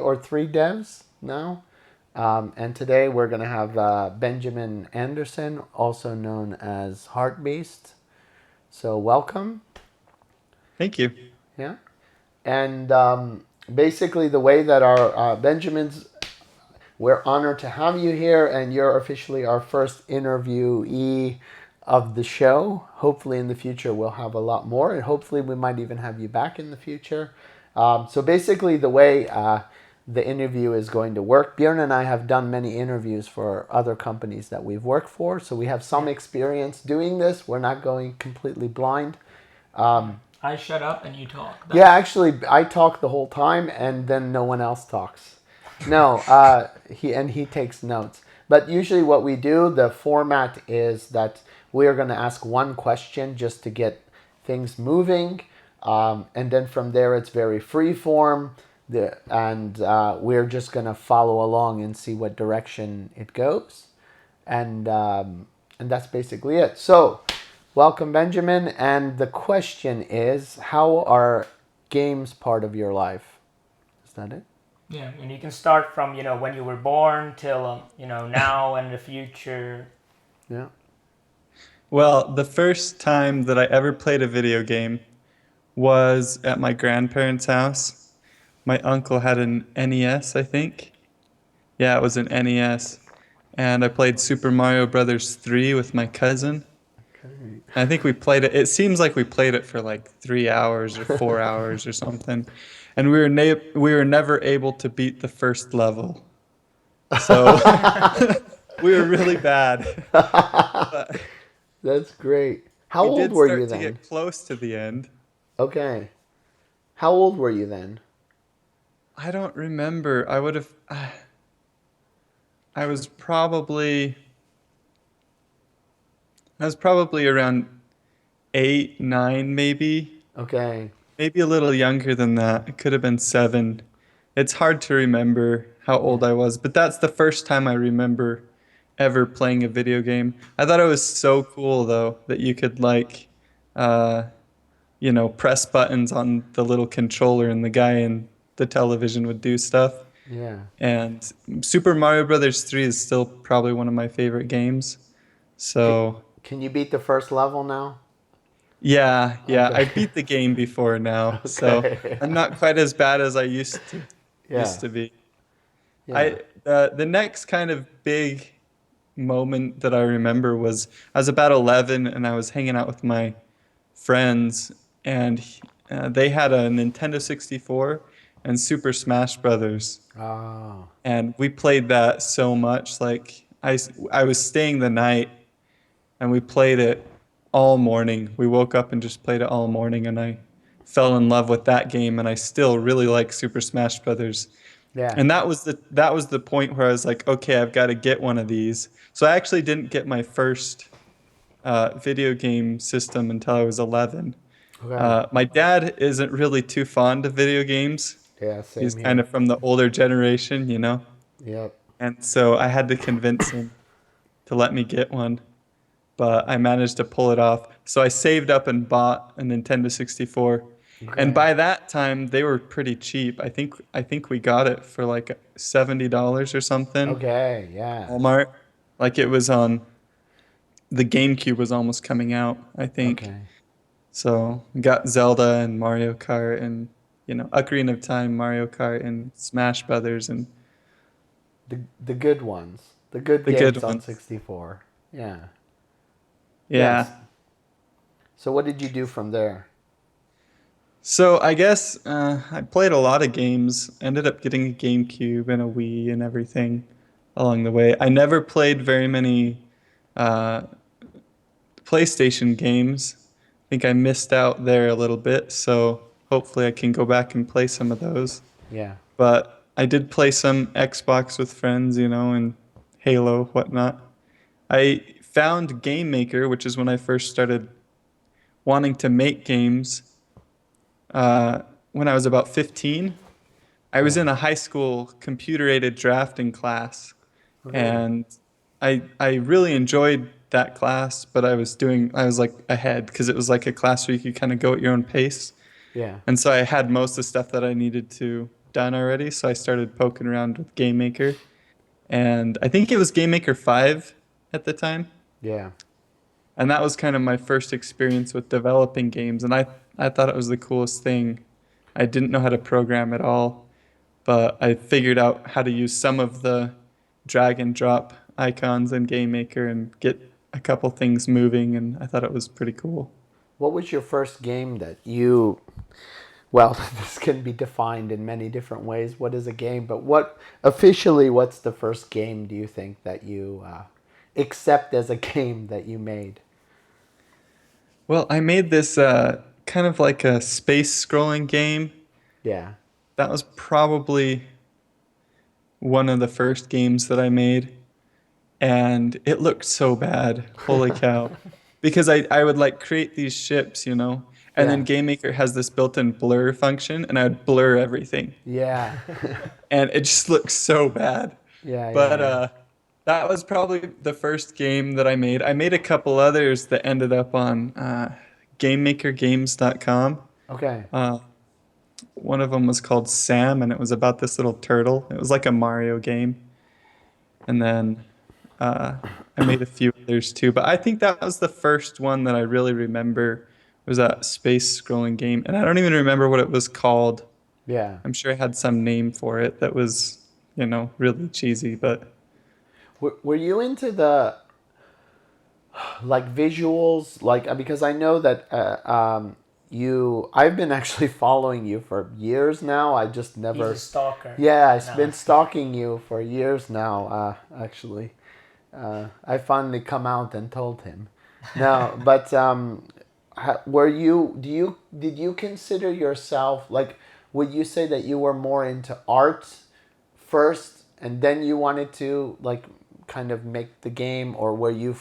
or three devs now. And today we're going to have Benjamin Anderson, also known as Heartbeast. So welcome. Thank you. Yeah. And basically, the way that our Benjamin's, we're honored to have you here, and you're officially our first interviewee of the show. Hopefully, in the future, we'll have a lot more, and hopefully, we might even have you back in the future. So, basically, the way the interview is going to work, Bjorn and I have done many interviews for other companies that we've worked for, so we have some experience doing this. We're not going completely blind. I shut up and you talk. Yeah, actually, I talk the whole time, and then no one else talks. No, he takes notes. But usually, what we do, the format is that we are going to ask one question just to get things moving, and then from there, it's very free form. And we're just going to follow along and see what direction it goes, and that's basically it. So. Welcome, Benjamin. And the question is, how are games part of your life? Is that it? Yeah, and you can start from, when you were born till, now and the future. Yeah. Well, the first time that I ever played a video game was at my grandparents' house. My uncle had an NES, I think. Yeah, it was an NES. And I played Super Mario Brothers 3 with my cousin. Okay. I think we played it. It seems like we played it for like 3 hours or 4 hours or something. And we were never able to beat the first level. So we were really bad. But That's great. How we old did were you start to then? get close to the end. Okay. How old were you then? I don't remember. I was probably I was probably around 8, 9 maybe. Okay. Maybe a little younger than that. It could have been 7. It's hard to remember how Yeah. old I was, but that's the first time I remember ever playing a video game. I thought it was so cool though that you could uh, press buttons on the little controller and the guy in the television would do stuff. Yeah. And Super Mario Brothers 3 is still probably one of my favorite games. Can, So, can you beat the first level now? yeah, Okay. I beat the game before now, so Okay. I'm not quite as bad as I used Yeah. to be. Yeah. The next kind of big moment that I remember was I was about 11 and I was hanging out with my friends and they had a Nintendo 64 and Super Smash Brothers. Oh. And we played that so much. I was staying the night and we played it all morning. We woke up and just played it all morning and I fell in love with that game and I still really like Super Smash Brothers. Yeah. And that was the point where I was like, okay, I've got to get one of these. So I actually didn't get my first video game system until I was 11. Okay. My dad isn't really too fond of video games. Yeah. He's Same kind here. of from the older generation. Yep. And so I had to convince him to let me get one, but I managed to pull it off. So I saved up and bought a Nintendo 64. And Okay. by that time, they were pretty cheap. I think we got it for like $70 or something. Okay. Yeah. Walmart. Like it was on the GameCube was almost coming out, I think. Okay. So we got Zelda and Mario Kart and Ocarina of Time, Mario Kart and Smash Brothers and The good ones. The good the good games on ones. 64. Yeah. Yes. Yeah. So what did you do from there? So I guess I played a lot of games. Ended up getting a GameCube and a Wii and everything along the way. I never played very many uh, PlayStation games. I think I missed out there a little bit. So hopefully I can go back and play some of those. Yeah. But I did play some Xbox with friends, and Halo, whatnot. I found Game Maker, which is when I first started wanting to make games when I was about 15. I was Yeah. in a high school computer-aided drafting class, Okay. and I really enjoyed that class, but I was like ahead because it was like a class where you could kind of go at your own pace. Yeah. And so I had most of the stuff that I needed to done already, so I started poking around with Game Maker. And I think it was Game Maker 5 at the time. Yeah. And that was kind of my first experience with developing games. And I thought it was the coolest thing. I didn't know how to program at all, but I figured out how to use some of the drag and drop icons in Game Maker and get a couple things moving. And I thought it was pretty cool. What was your first game that you, well, this can be defined in many different ways. What is a game? But what's the first game do you think that you accept as a game that you made? Well, I made this kind of like a space scrolling game. Yeah. That was probably one of the first games that I made. And it looked so bad. Holy cow. Because I would like create these ships, and then Yeah. Game Maker has this built-in blur function, and I would blur everything. Yeah. And it just looks so bad. Yeah, But yeah, yeah. that was probably the first game that I made. I made a couple others that ended up on GameMakerGames.com. Okay. One of them was called Sam, and it was about this little turtle. It was like a Mario game. And then I made a few others too. But I think that was the first one that I really remember was that space scrolling game. And I don't even remember what it was called. Yeah. I'm sure I had some name for it that was, really cheesy, but Were you into the like visuals, like because I know that I've been actually following you for years now. I just He's never. a stalker. Yeah, I've No. been stalking you for years now. Actually, I finally come out and told him. No, but were you? Did you consider yourself like? Would you say that you were more into art first, and then you wanted to like kind of make the game, or were you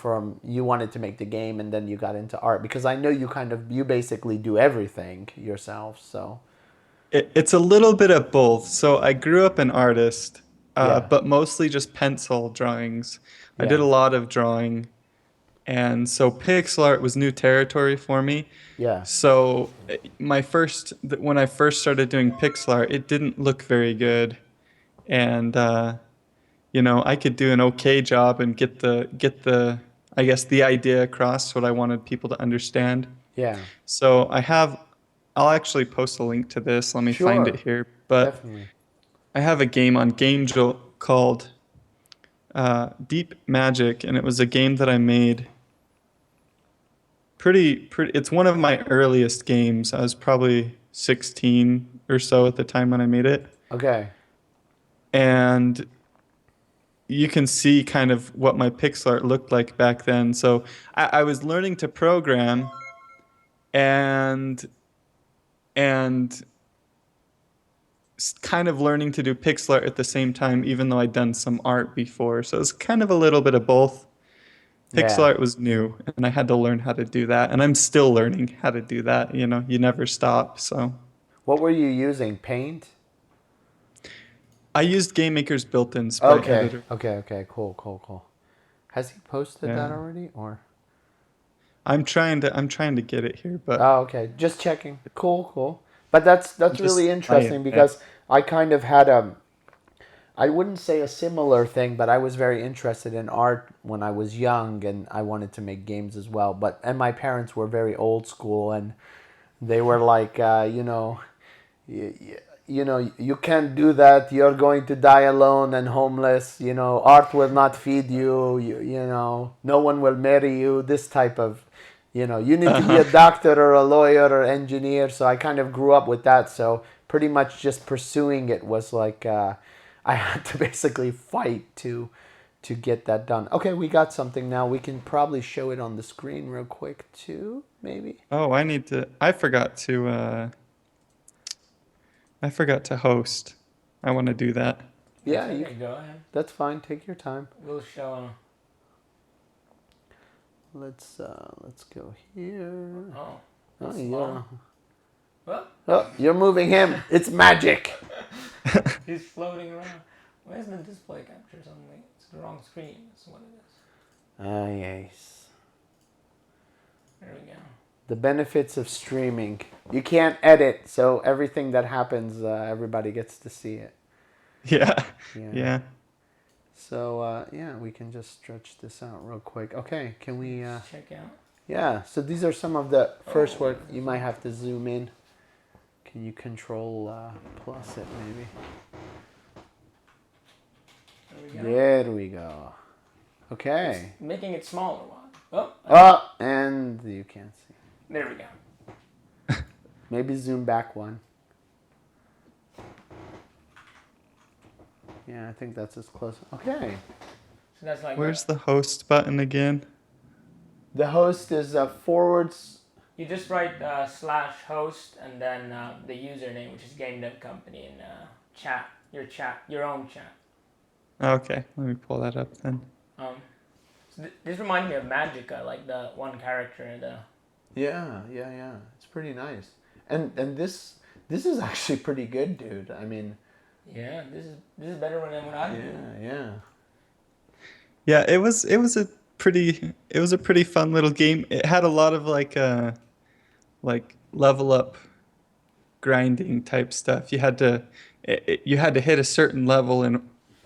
wanted to make the game and then you got into art? Because I know you basically do everything yourself. So it's a little bit of both. So I grew up an artist, yeah, but mostly just pencil drawings. I did yeah, a lot of drawing, and so pixel art was new territory for me. yeah, So when I first started doing pixel art, it didn't look very good, and I could do an okay job and get the I guess the idea across what I wanted people to understand. yeah. So I'll actually post a link to this. Let me find it Sure, here. But definitely. I have a game on GameJolt called Deep Magic, and it was a game that I made pretty. It's one of my earliest games. I was probably 16 or so at the time when I made it, Okay. and you can see kind of what my pixel art looked like back then. So I was learning to program and and kind of learning to do pixel art at the same time, even though I'd done some art before. So it's kind of a little bit of both. Pixel Yeah. art was new, and I had to learn how to do that. And I'm still learning how to do that. You never stop. So What were you using? Paint? I used GameMaker's built-in sprite Okay. editor. Okay. Okay. Cool. Cool. Cool. Has he posted that Yeah, already, or? I'm trying to get it here, but Oh, okay. Just checking. Cool, cool. But that's just really play it. interesting Yeah. because I kind of had I wouldn't say a similar thing, but I was very interested in art when I was young, and I wanted to make games as well. And my parents were very old school, and they were like, you can't do that. You're going to die alone and homeless. Art will not feed you. No one will marry you. This type of, you need to be a Uh-huh. doctor or a lawyer or engineer. So I kind of grew up with that. So pretty much just pursuing it was like I had to basically fight to get that done. Okay, we got something now. We can probably show it on the screen real quick too, maybe. Oh, I forgot to host. I want to do that. That's Yeah, okay. Go ahead. that's fine. Take your time. We'll show him. Let's go here. Oh, Oh that's yeah. small. Well, Oh, you're moving him. It's magic. he's floating around. Where's the display capture something? It's the wrong screen. That's what it is. Ah yes. There we go. The benefits of streaming. You can't edit, so everything that happens, everybody gets to see it. Yeah. Yeah. Yeah. So, yeah, we can just stretch this out real quick. Okay, can we... Check out. Yeah, so these are some of the first work. You might have to zoom in. Can you control plus it, maybe? There we go. Okay. It's making it smaller. Oh. Oh, and you can't see. There we go. Maybe zoom back one. Yeah, I think that's as close. Okay. So that's like. Where's the host button again? The host is forwards. You just write /host and then the username, which is Game Dev Company, and chat, your own chat. Okay, let me pull that up then. So this reminds me of Magica, like the one character. Yeah. It's pretty nice. And this is actually pretty good, dude. I mean. Yeah, this is better than what I do. Yeah. Yeah, it was a pretty fun little game. It had a lot of like level up grinding type stuff. You had to hit a certain level in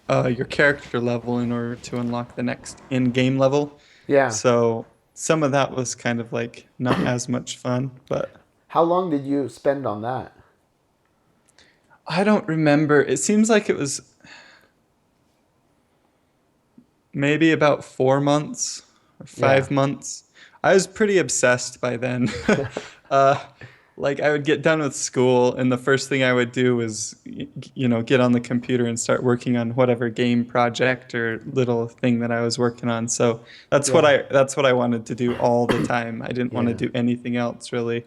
your character level in order to unlock the next in-game level. Yeah. So some of that was kind of like not as much fun, but How long did you spend on that? I don't remember. It seems like it was maybe about 4 months or 5 months. I was pretty obsessed by then. Like I would get done with school and the first thing I would do was, get on the computer and start working on whatever game project or little thing that I was working on. So that's what I wanted to do all the time. I didn't want to do anything else really.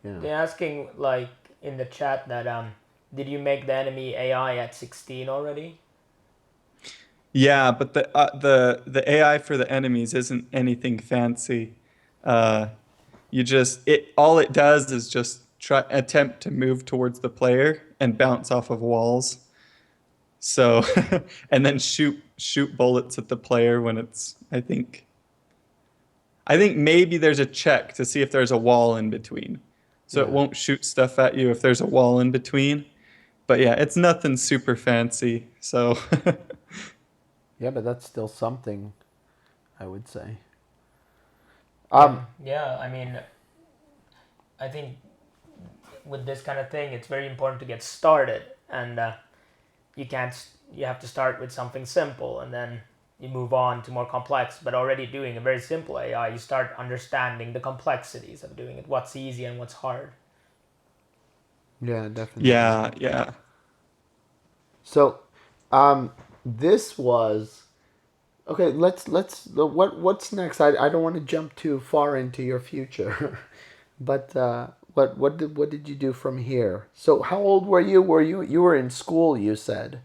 Yeah. They're asking like in the chat that did you make the enemy AI at 16 already? Yeah, but the AI for the enemies isn't anything fancy. All it does is just attempt to move towards the player and bounce off of walls. So and then shoot bullets at the player when it's I think maybe there's a check to see if there's a wall in between. So it won't shoot stuff at you if there's a wall in between. But yeah, it's nothing super fancy. So Yeah, but that's still something, I would say. Yeah, I mean, I think with this kind of thing, it's very important to get started, and you have to start with something simple, and then you move on to more complex. But already doing a very simple AI, you start understanding the complexities of doing it, what's easy and what's hard. Yeah, definitely. yeah. So, this was okay. What's next? I don't want to jump too far into your future, but what did you do from here? So, how old were you? You were in school? You said.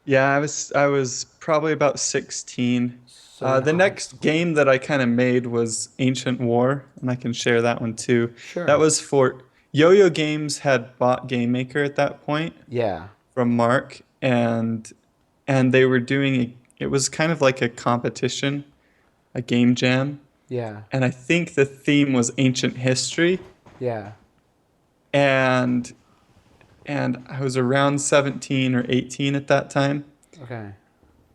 Yeah, I was probably about 16. So The next game that I kind of made was Ancient War, and I can share that one too. Sure. That was for Yo-Yo Games had bought Game Maker at that point. Yeah. From Mark, and they were doing it was kind of like a competition, a game jam. Yeah. And I think the theme was ancient history. Yeah. And I was around 17 or 18 at that time. Okay.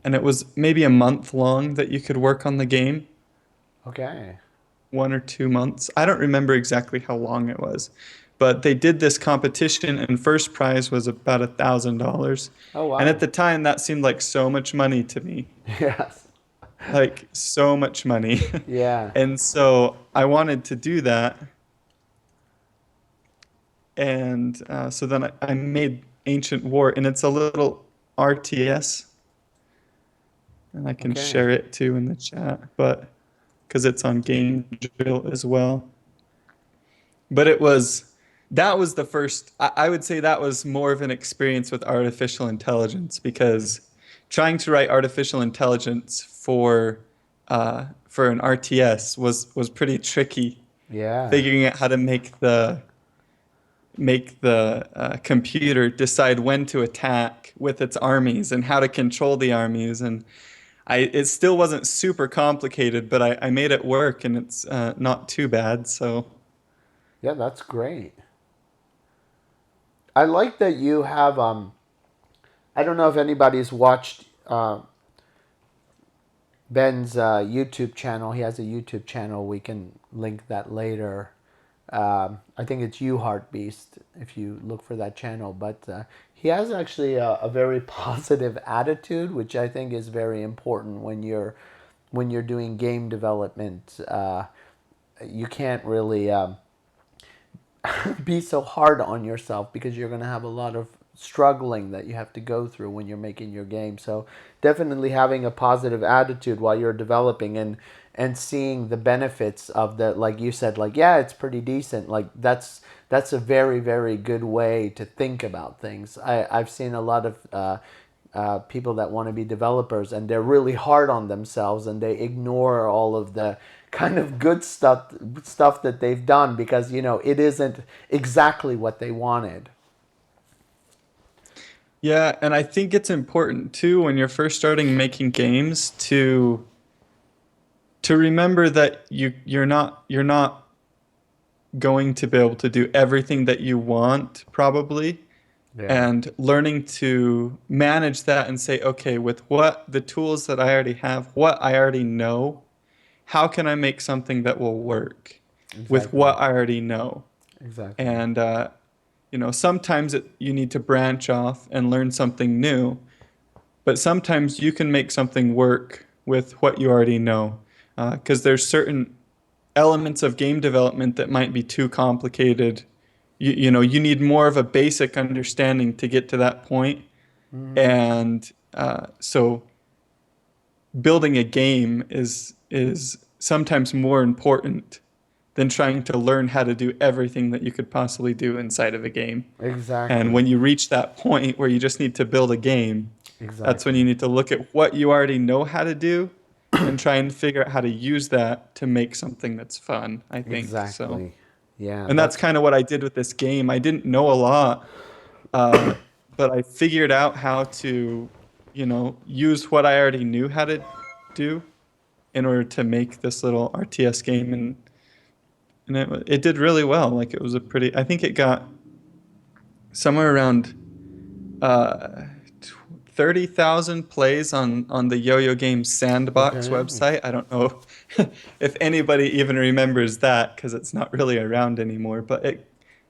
And it was maybe a month long that you could work on the game. Okay. 1 or 2 months. I don't remember exactly how long it was. But they did this competition, and first prize was about $1,000. Oh, wow. And at the time, that seemed like so much money to me. Yes. Like, so much money. Yeah. And so I wanted to do that. And so then I made Ancient War, and it's a little RTS. And I can share it, too, in the chat, but because it's on Game Drill as well. But that was the first, I would say that was more of an experience with artificial intelligence, because trying to write artificial intelligence for an RTS was pretty tricky. Yeah. Figuring out how to make the computer decide when to attack with its armies and how to control the armies. And it still wasn't super complicated, but I made it work, and it's not too bad. So Yeah, that's great. I like that you have. I don't know if anybody's watched Ben's YouTube channel. He has a YouTube channel. We can link that later. I think it's You Heartbeast if you look for that channel. But he has actually a very positive attitude, which I think is very important when you're doing game development. You can't really be so hard on yourself because you're going to have a lot of struggling that you have to go through when you're making your game. So definitely having a positive attitude while you're developing and seeing the benefits of the, like you said, like, yeah, it's pretty decent. Like that's a very, very good way to think about things. I've seen a lot of people that want to be developers and they're really hard on themselves and they ignore all of the kind of good stuff that they've done because it isn't exactly what they wanted. Yeah, and I think it's important too when you're first starting making games to remember that you're not going to be able to do everything that you want probably, Yeah, and learning to manage that and say, okay, with what the tools that I already have, what I already know, how can I make something that will work with exactly, what I already know? exactly, And sometimes you need to branch off and learn something new, but sometimes you can make something work with what you already know. Because there's certain elements of game development that might be too complicated. You need more of a basic understanding to get to that point. And so building a game is sometimes more important than trying to learn how to do everything that you could possibly do inside of a game. And exactly, when you reach that point where you just need to build a game, that's when exactly, you need to look at what you already know how to do and try and figure out how to use that to make something that's fun, I think. So, exactly. Yeah, and that's that's kind of what I did with this game. I didn't know a lot, uh, but I figured out how to, use what I already knew how to do in order to make this little RTS game, and it did really well. Like it was I think it got somewhere around uh, 30,000 plays on the Yo-Yo Games Sandbox okay. website. I don't know if anybody even remembers that because it's not really around anymore, but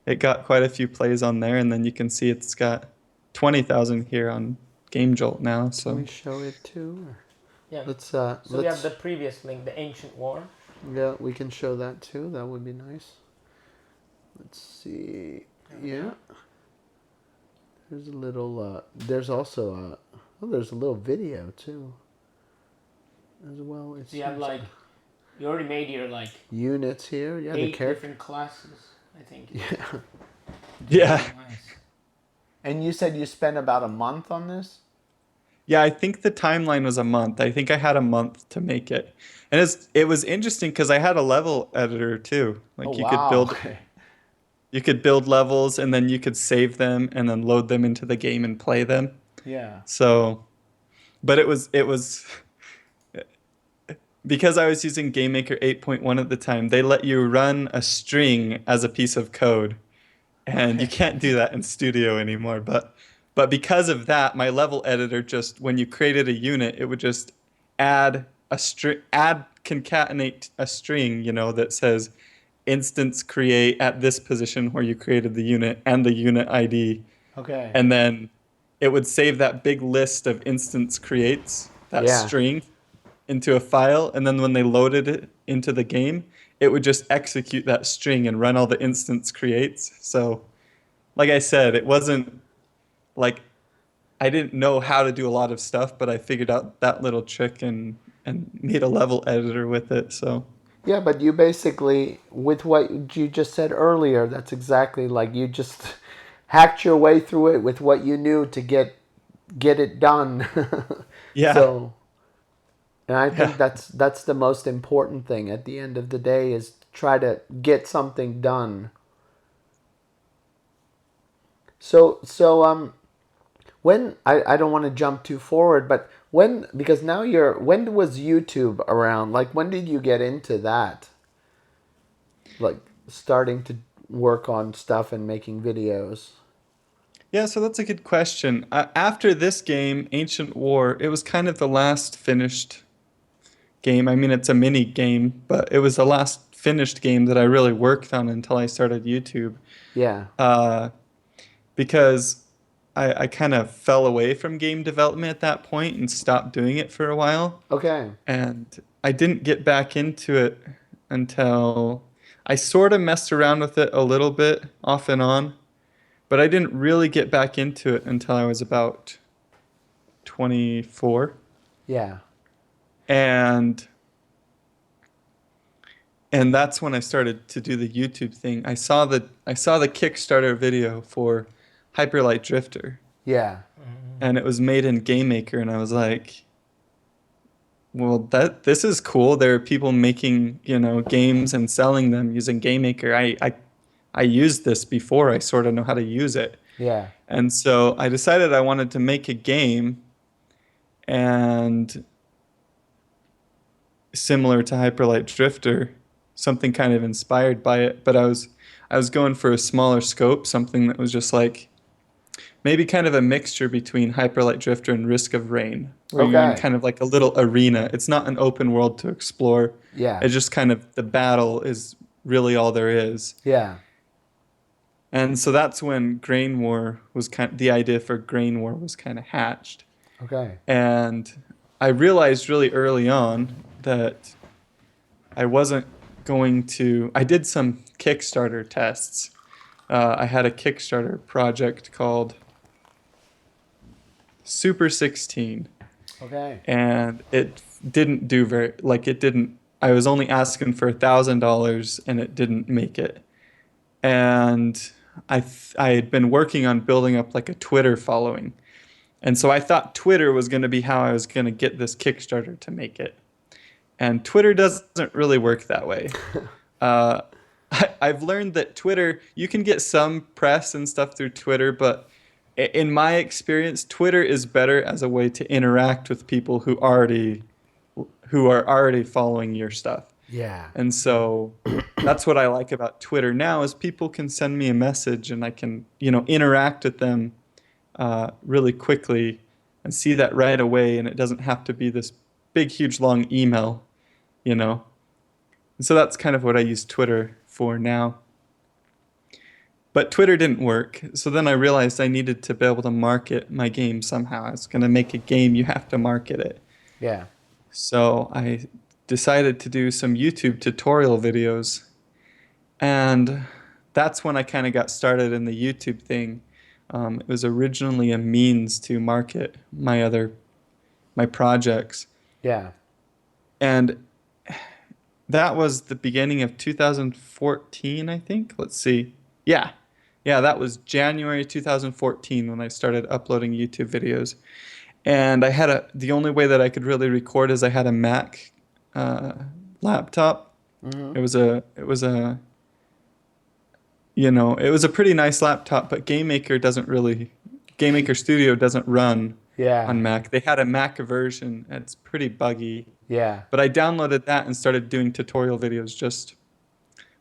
it got quite a few plays on there, and then you can see it's got 20,000 here on Game Jolt now. Can we So show it too? Or Yeah. So we have let's the previous link, the Ancient War. yeah, we can show that too. That would be nice. Let's see. There we Yeah, go. there's a little. There's also there's a little video too, as well. It So you have seems like you already made your like units here. Yeah, the 8 character. different classes, I think. Yeah. yeah, Nice. And you said you spent about a month on this? yeah, I think the timeline was a month. I think I had a month to make it, and it was interesting because I had a level editor too. Oh Like wow. Okay. you could build levels and then you could save them and then load them into the game and play them. Yeah. So, but it was because I was using GameMaker 8.1 at the time, they let you run a string as a piece of code. And you Okay. can't do that in Studio anymore. But because of that, my level editor just when you created a unit, it would just add concatenate a string, that says instance create at this position where you created the unit and the unit ID. Okay. And then it would save that big list of instance creates, that Yeah. string, into a file. And then when they loaded it into the game, it would just execute that string and run all the instance creates. So, like I said, it wasn't like I didn't know how to do a lot of stuff, but I figured out that little trick and made a level editor with it. So, Yeah, but you basically, with what you just said earlier, that's exactly like you just hacked your way through it with what you knew to get it done. yeah. So, and I Yeah. think that's the most important thing at the end of the day is try to get something done. So when I don't want to jump too forward, but when because now when was YouTube around? Like when did you get into that? Like starting to work on stuff and making videos? Yeah, so that's a good question. After this game, Ancient War, it was kind of the last finished game. I mean, it's a mini game, but it was the last finished game that I really worked on until I started YouTube. Yeah. Uh, because I kind of fell away from game development at that point and stopped doing it for a while. Okay. And I didn't get back into it until I sort of messed around with it a little bit off and on, but I didn't really get back into it until I was about 24. Yeah. And that's when I started to do the YouTube thing. I saw the Kickstarter video for Hyperlight Drifter, Yeah. and it was made in GameMaker, and I was like, well, this is cool. There are people making, games and selling them using GameMaker. I used this before. I sort of know how to use it. Yeah. And so I decided I wanted to make a game, and similar to Hyperlight Drifter, something kind of inspired by it, but I was going for a smaller scope, something that was just like maybe kind of a mixture between Hyperlight Drifter and Risk of Rain, where you're in Okay. kind of like a little arena. It's not an open world to explore. Yeah. It's just kind of the battle is really all there is. Yeah. And so that's when the idea for Grain War was kind of hatched. Okay. And I realized really early on that I wasn't I did some Kickstarter tests. I had a Kickstarter project called Super 16, Okay. and it didn't do I was only asking for $1,000 and it didn't make it. And I had been working on building up like a Twitter following. And so I thought Twitter was going to be how I was going to get this Kickstarter to make it. And Twitter doesn't really work that way. I've learned that Twitter, you can get some press and stuff through Twitter, but in my experience, Twitter is better as a way to interact with people who are already following your stuff. Yeah. And so that's what I like about Twitter now is people can send me a message and I can, interact with them really quickly and see that right away, and it doesn't have to be this big, huge, long email, And so that's kind of what I use Twitter for now. But Twitter didn't work, so then I realized I needed to be able to market my game somehow. I was going to make a game, you have to market it. Yeah. So I decided to do some YouTube tutorial videos, and that's when I kind of got started in the YouTube thing. It was originally a means to market my projects. Yeah. And that was the beginning of 2014, I think. Let's see. Yeah, that was January 2014 when I started uploading YouTube videos. And I had the only way that I could really record is I had a Mac laptop. Mm-hmm. It was a pretty nice laptop, but GameMaker Studio doesn't run Yeah. on Mac. They had a Mac version. It's pretty buggy. Yeah. But I downloaded that and started doing tutorial videos just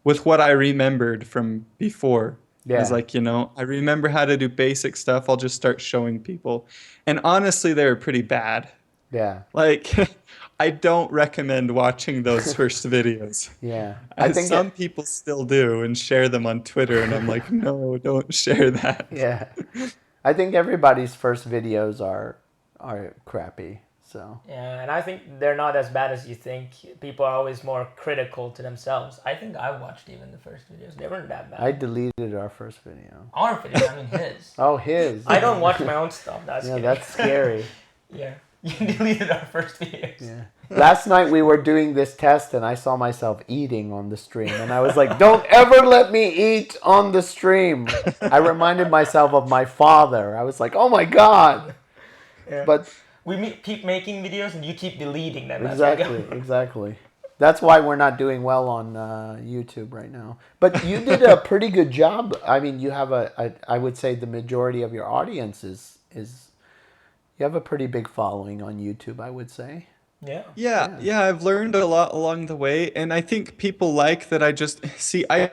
with what I remembered from before. Yeah. I was like, I remember how to do basic stuff. I'll just start showing people. And honestly, they were pretty bad. Yeah. Like, I don't recommend watching those first videos. Yeah. Some people still do and share them on Twitter, and I'm like, no, don't share that. Yeah. I think everybody's first videos are crappy. So. Yeah, and I think they're not as bad as you think. People are always more critical to themselves. I think I watched even the first videos. They weren't that bad. I deleted our first video. Our video, I mean his. Oh, his. I don't watch my own stuff. That's yeah, scary. that's scary. Yeah, you deleted our first videos. Yeah. Last night we were doing this test and I saw myself eating on the stream. And I was like, don't ever let me eat on the stream. I reminded myself of my father. I was like, oh my God. Yeah. But we keep making videos and you keep deleting them. Exactly. That's why we're not doing well on YouTube right now. But you did a pretty good job. I mean, you have I would say the majority of your audience is you have a pretty big following on YouTube, I would say. Yeah. Yeah, I've learned a lot along the way, and I think people like that I just see, I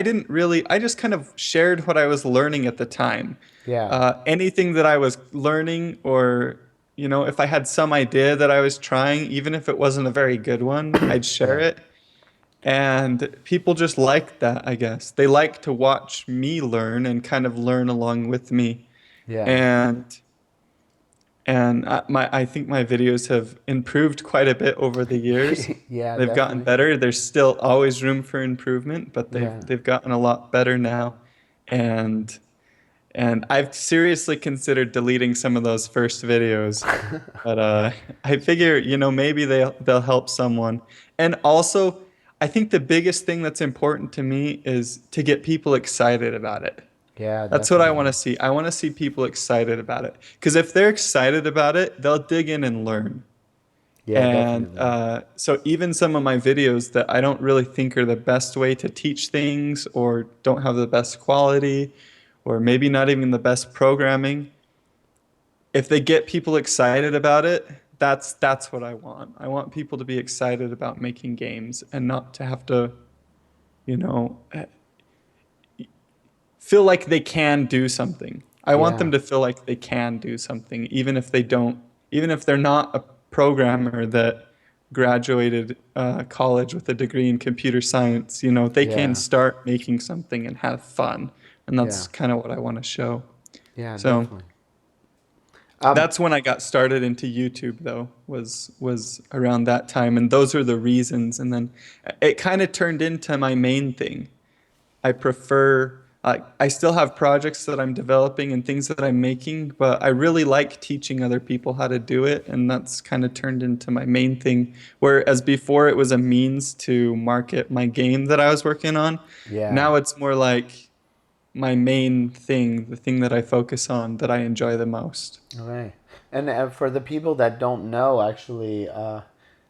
just kind of shared what I was learning at the time. Yeah. Anything that I was learning, or, if I had some idea that I was trying, even if it wasn't a very good one, I'd share Yeah. it. And people just like that, I guess. They like to watch me learn and kind of learn along with me. Yeah. And I think my videos have improved quite a bit over the years. Yeah, They've gotten definitely. better. There's still always room for improvement, but they've Yeah. they've gotten a lot better now. And and I've seriously considered deleting some of those first videos, but I figure, maybe they'll help someone. And also, I think the biggest thing that's important to me is to get people excited about it. Yeah, That's what I want definitely. to see. I want to see people excited about it. Because if they're excited about it, they'll dig in and learn. Yeah, And definitely. so even some of my videos that I don't really think are the best way to teach things, or don't have the best quality, or maybe not even the best programming, if they get people excited about it, that's what I want. I want people to be excited about making games and not to have to, you know, feel like they can do something. I want Yeah. them to feel like they can do something, even if they're not a programmer that graduated college with a degree in computer science. They can Yeah. start making something and have fun, and Yeah. that's kind of what I want to show. Yeah, So definitely. Um, that's when I got started into YouTube, though, was around that time, and those are the reasons. And then it kind of turned into my main thing. I prefer, I still have projects that I'm developing and things that I'm making, but I really like teaching other people how to do it. And that's kind of turned into my main thing. Whereas before it was a means to market my game that I was working on. yeah. Now it's more like my main thing, the thing that I focus on, that I enjoy the most. Okay. And for the people that don't know, actually,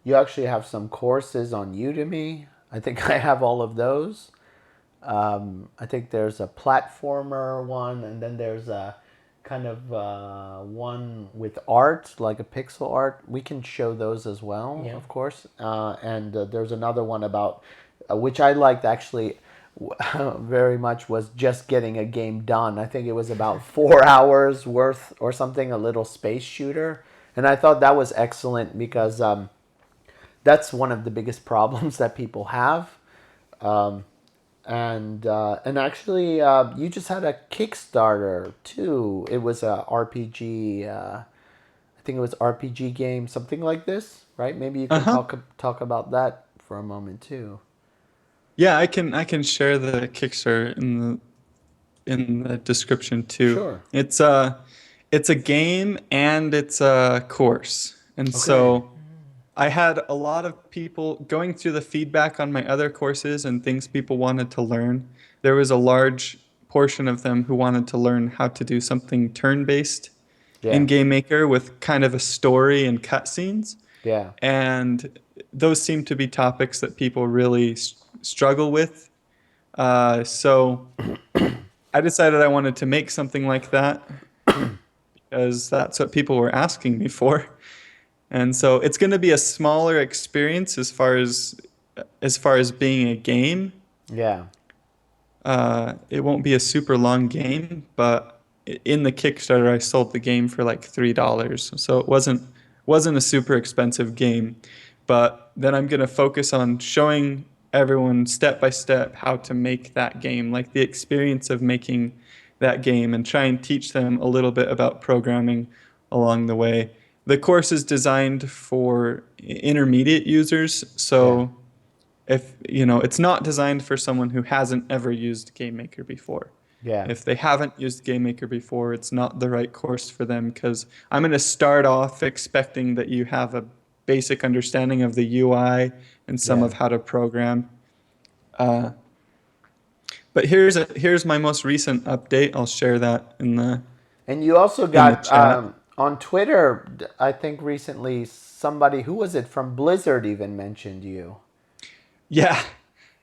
you actually have some courses on Udemy. I think I have all of those. I think there's a platformer one, and then there's a kind of one with art, like a pixel art. We can show those as well, Yeah. of course. And there's another one about, which I liked actually very much, was just getting a game done. I think it was about 4 hours worth or something, a little space shooter. And I thought that was excellent because that's one of the biggest problems that people have. Um, and actually, you just had a Kickstarter too. It was a RPG. I think it was RPG game, something like this, right? Maybe you can Uh-huh. talk about that for a moment too. Yeah, I can share the Kickstarter in the description too. Sure. It's a game and it's a course. And Okay. so I had a lot of people going through the feedback on my other courses and things people wanted to learn. There was a large portion of them who wanted to learn how to do something turn-based in Yeah. Game Maker with kind of a story and cutscenes. Yeah. And those seem to be topics that people really struggle with. So I decided I wanted to make something like that because that's what people were asking me for. And so it's going to be a smaller experience as far as being a game. Yeah. It won't be a super long game, but in the Kickstarter, I sold the game for like $3, so it wasn't a super expensive game. But then I'm going to focus on showing everyone step by step how to make that game, like the experience of making that game, and try and teach them a little bit about programming along the way. The course is designed for intermediate users, Yeah. so if it's not designed for someone who hasn't ever used GameMaker before. Yeah. If they haven't used GameMaker before, it's not the right course for them, because I'm going to start off expecting that you have a basic understanding of the UI and some Yeah. of how to program. Uh, but here's my most recent update. I'll share that And you also in the got chat. on Twitter, I think recently, somebody, who was it from Blizzard, even mentioned you. Yeah,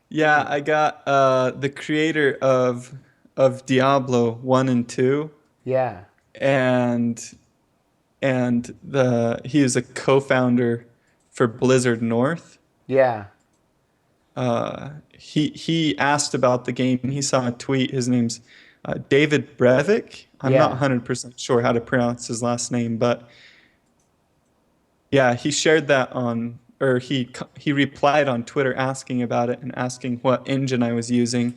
yeah. I got the creator of Diablo 1 and 2, Yeah. and he is a co-founder for Blizzard North. Yeah. He asked about the game. He saw a tweet. His name's David Brevik. I'm not Yeah. 100% sure how to pronounce his last name, but yeah, he shared that on, or he replied on Twitter asking about it and asking what engine I was using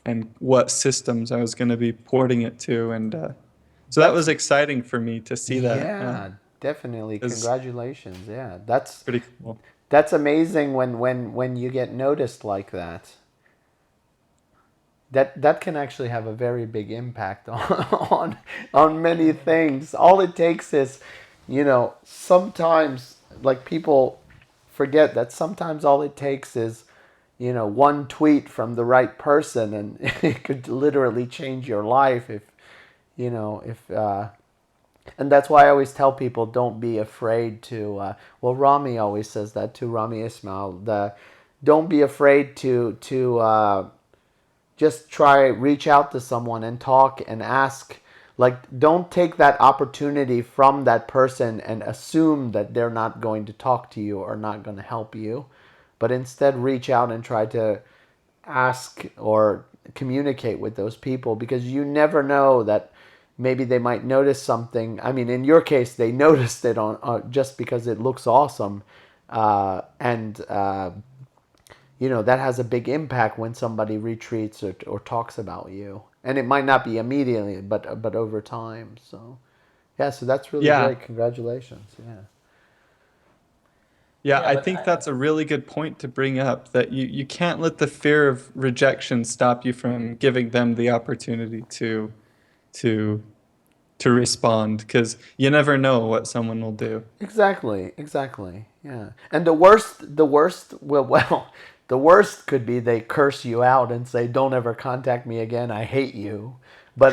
and what systems I was going to be porting it to, and so that That's was exciting for me to see that. yeah, definitely. It was Congratulations. Yeah. pretty cool. That's amazing when you get noticed like that. That can actually have a very big impact on on many things. All it takes is, sometimes like people forget that sometimes all it takes is, one tweet from the right person, and it could literally change your life if, if and that's why I always tell people don't be afraid to. Well, Rami always says that too. Rami Ismail, don't be afraid to just reach out to someone and talk and ask. Like, don't take that opportunity from that person and assume that they're not going to talk to you or not going to help you, but instead reach out and try to ask or communicate with those people, because you never know that maybe they might notice something. I mean, in your case, they noticed it on just because it looks awesome, and that has a big impact when somebody retweets or talks about you. And it might not be immediately, but over time. So, yeah, so that's really Yeah. great. Congratulations. Yeah. Yeah, Yeah, I but think that's a really good point to bring up, that you can't let the fear of rejection stop you from giving them the opportunity to to respond, because you never know what someone will do. Exactly. Yeah. And the worst, well, the worst could be they curse you out and say, "Don't ever contact me again. I hate you." But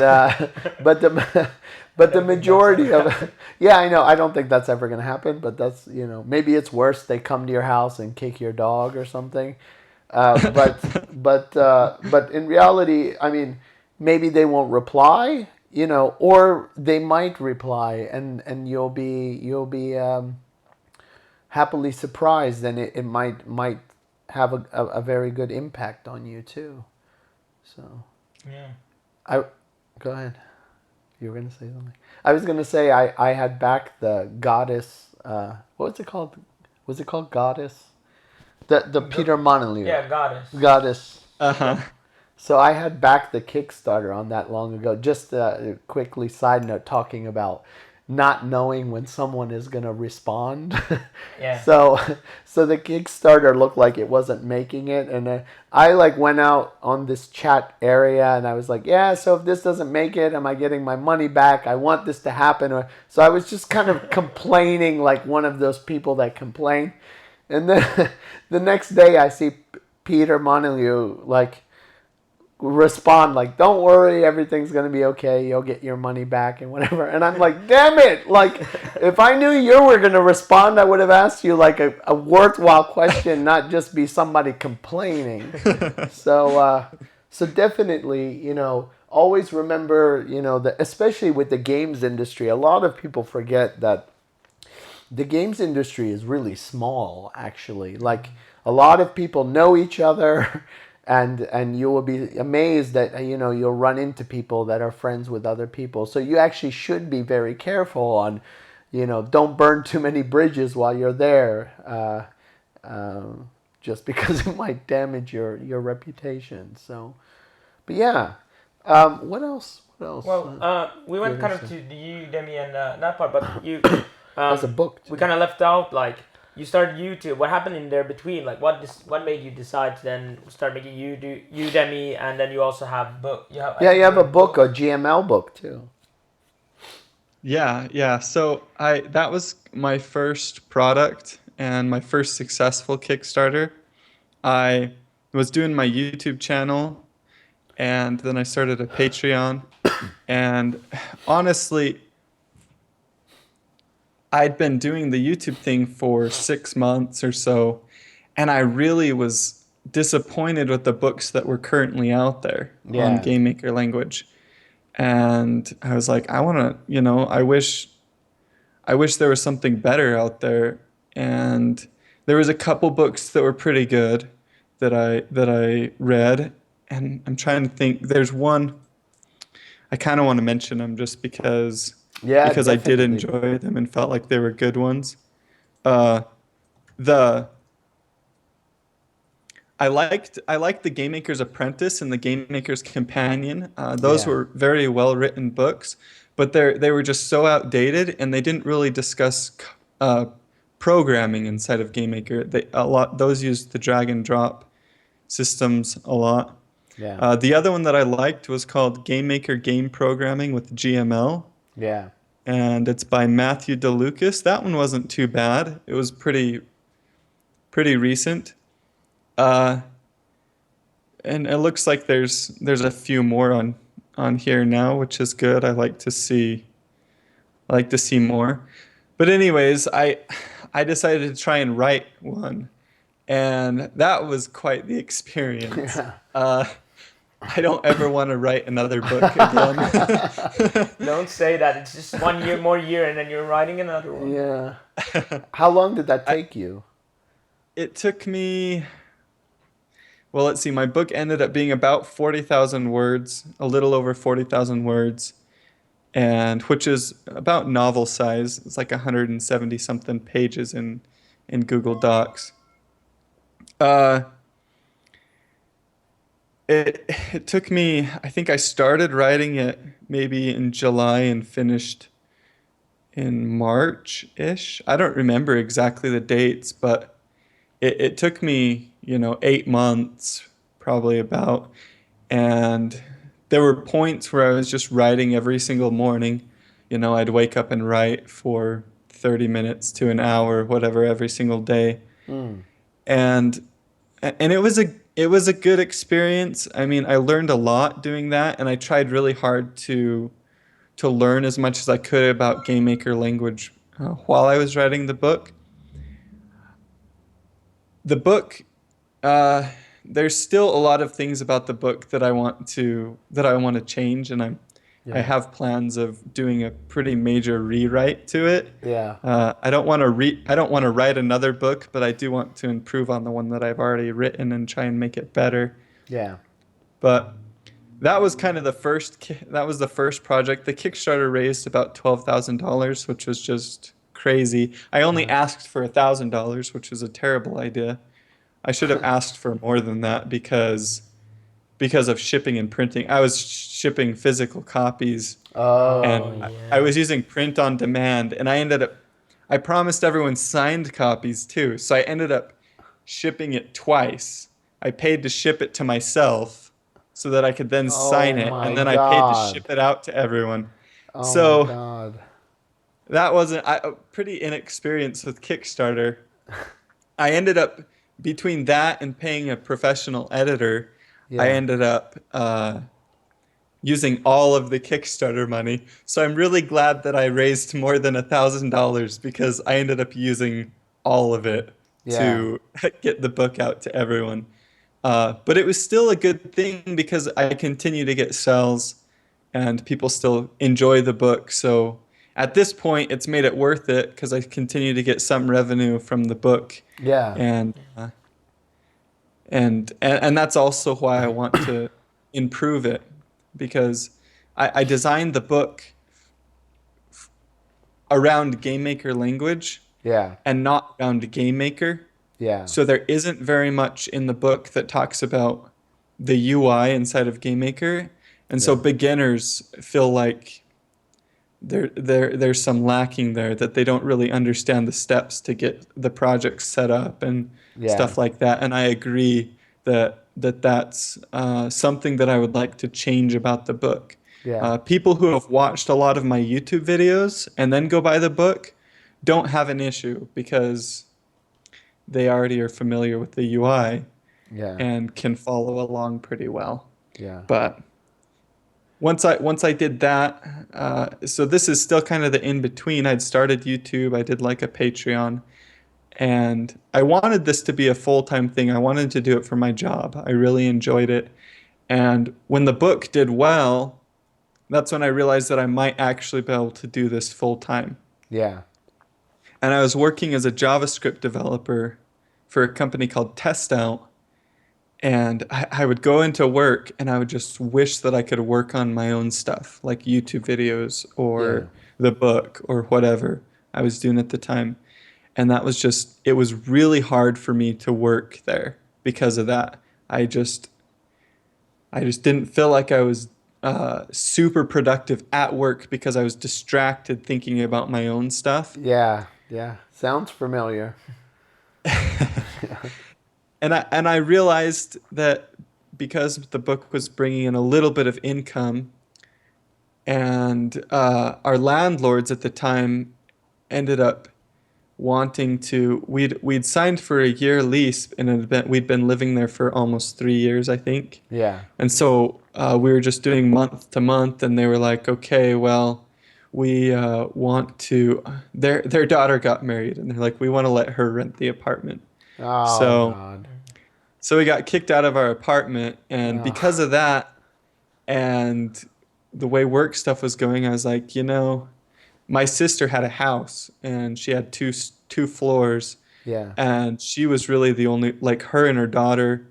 but the but the don't think that's majority ever of yeah, I know. I don't think that's ever going to happen, but that's, maybe it's worse. They come to your house and kick your dog or something. But in reality, I mean, maybe they won't reply, or they might reply, and you'll be happily surprised, and it might have a very good impact on you too. So Yeah. I go ahead. You were gonna say something. I was gonna say I had back the goddess. What was it called? Was it called Goddess? The Peter Monoliu. Yeah, goddess. Goddess. Uh-huh. So I had backed the Kickstarter on that long ago. Just quickly, side note, talking about not knowing when someone is gonna respond. Yeah. So the Kickstarter looked like it wasn't making it, and I like went out on this chat area, and I was like, yeah. So if this doesn't make it, am I getting my money back? I want this to happen. So I was just kind of complaining, like one of those people that complain. And then the next day, I see Peter Monoliu like respond like, "Don't worry, everything's gonna be okay. You'll get your money back and whatever." And I'm like, "Damn it! Like, if I knew you were gonna respond, I would have asked you like a worthwhile question, not just be somebody complaining." So definitely, always remember, that especially with the games industry, a lot of people forget that the games industry is really small, actually. Like, a lot of people know each other, and you will be amazed that you'll run into people that are friends with other people. So you actually should be very careful on, don't burn too many bridges while you're there, just because it might damage your reputation. So, but yeah, what else? What else? Well, we went yeah, kind of so- to the Udemy and that part, but you, As a book, we too. kind of left out like you started YouTube. What happened in there between? Like, what made you decide to then start making Udemy, and then you also have book. You have, Yeah, you have a book, a GML book too. Yeah. So that was my first product and my first successful Kickstarter. I was doing my YouTube channel, and then I started a Patreon. And honestly, I'd been doing the YouTube thing for 6 months or so, and I really was disappointed with the books that were currently out there on Yeah. Game Maker language. And I was like, I want to, I wish there was something better out there. And there was a couple books that were pretty good that I read, and I'm trying to think. There's one I kind of want to mention them just Yeah, because I did definitely. enjoy them and felt like they were good ones. Uh, the I liked the Game Maker's Apprentice and the Game Maker's Companion. Those Yeah. were very well written books, but they were just so outdated, and they didn't really discuss uh, programming inside of Game Maker. Those used the drag and drop systems a lot. Yeah. The other one that I liked was called Game Maker Game Programming with GML, Yeah. and it's by Matthew DeLucas. That one wasn't too bad. It was pretty recent. Uh, and it looks like there's a few more on here now, which is good. I like to see more. But anyways, I decided to try and write one, and that was quite the experience. Yeah. I don't ever want to write another book again. Don't say that. It's just 1 year, more year, and then you're writing another one. Yeah. How long did that I, take you? it took me, well, let's see, my book ended up being about 40,000 words, a little over 40,000 words, and which is about novel size. It's like 170 something pages in Google Docs. Uh, it took me, I think I started writing it maybe in July and finished in March-ish. I don't remember exactly the dates, but it took me, 8 months, probably about. And there were points where I was just writing every single morning. I'd wake up and write for 30 minutes to an hour, whatever, every single day. Mm. And and it was a good experience. I mean, I learned a lot doing that, and I tried really hard to learn as much as I could about Game Maker language while I was writing the book. The book, uh, there's still a lot of things about the book that I want to change, and I Yeah. have plans of doing a pretty major rewrite to it. Yeah. I don't want to write another book, but I do want to improve on the one that I've already written and try and make it better. Yeah. But that was the first project. The Kickstarter raised about $12,000, which was just crazy. I only Uh-huh. asked for $1,000, which was a terrible idea. I should have asked for more than that because of shipping and printing. I was shipping physical copies, and Oh Oh. I yeah. was using print on demand, and I promised everyone signed copies too. So I ended up shipping it twice. I paid to ship it to myself so that I could then Oh sign it, my and then I paid to God. ship it out to everyone. Oh my So God. that wasn't pretty inexperienced with Kickstarter. I ended up between that and paying a professional editor, I Yeah. ended up using all of the Kickstarter money. So I'm really glad that I raised more than $1,000 because I ended up using all of it Yeah. to get the book out to everyone. But it was still a good thing because I continue to get sales and people still enjoy the book. So at this point, it's made it worth it because I continue to get some revenue from the book, Yeah. and and that's also why I want to improve it because I designed the book around Game Maker language Yeah. and not around Game Maker. Yeah. So there isn't very much in the book that talks about the UI inside of Game Maker, and so Yeah. beginners feel like there's some lacking there that they don't really understand the steps to get the project set up and Yeah. stuff like that. And I agree that's something that I would like to change about the book. Yeah. People who have watched a lot of my YouTube videos and then go buy the book don't have an issue because they already are familiar with the UI Yeah. and can follow along pretty well. Yeah. But once I did that, so this is still kind of the in between. I'd started YouTube, I did like a Patreon, and I wanted this to be a full-time thing. I wanted to do it for my job. I really enjoyed it. And when the book did well, that's when I realized that I might actually be able to do this full time. Yeah. And I was working as a JavaScript developer for a company called Test Out. And I would go into work and I would just wish that I could work on my own stuff, like YouTube videos Yeah. or the book or whatever I was doing at the time. And that was just, it was really hard for me to work there because of that. I just, I just didn't feel like I was super productive at work because I was distracted thinking about my own stuff. Yeah. Yeah. Sounds familiar. And I realized that because the book was bringing in a little bit of income, and our landlords at the time ended up wanting to. We'd signed for a year lease, and we'd been living there for almost 3 years, I think. Yeah. And so we were just doing month to month, and they were like, "Okay, well, we want to." Their daughter got married, and they're like, "We want to let her rent the apartment." Oh So God. so we got kicked out of our apartment, and because Oh. of that, and the way work stuff was going, I was like, my sister had a house, and she had two floors, Yeah. and she was really the only, like, her and her daughter,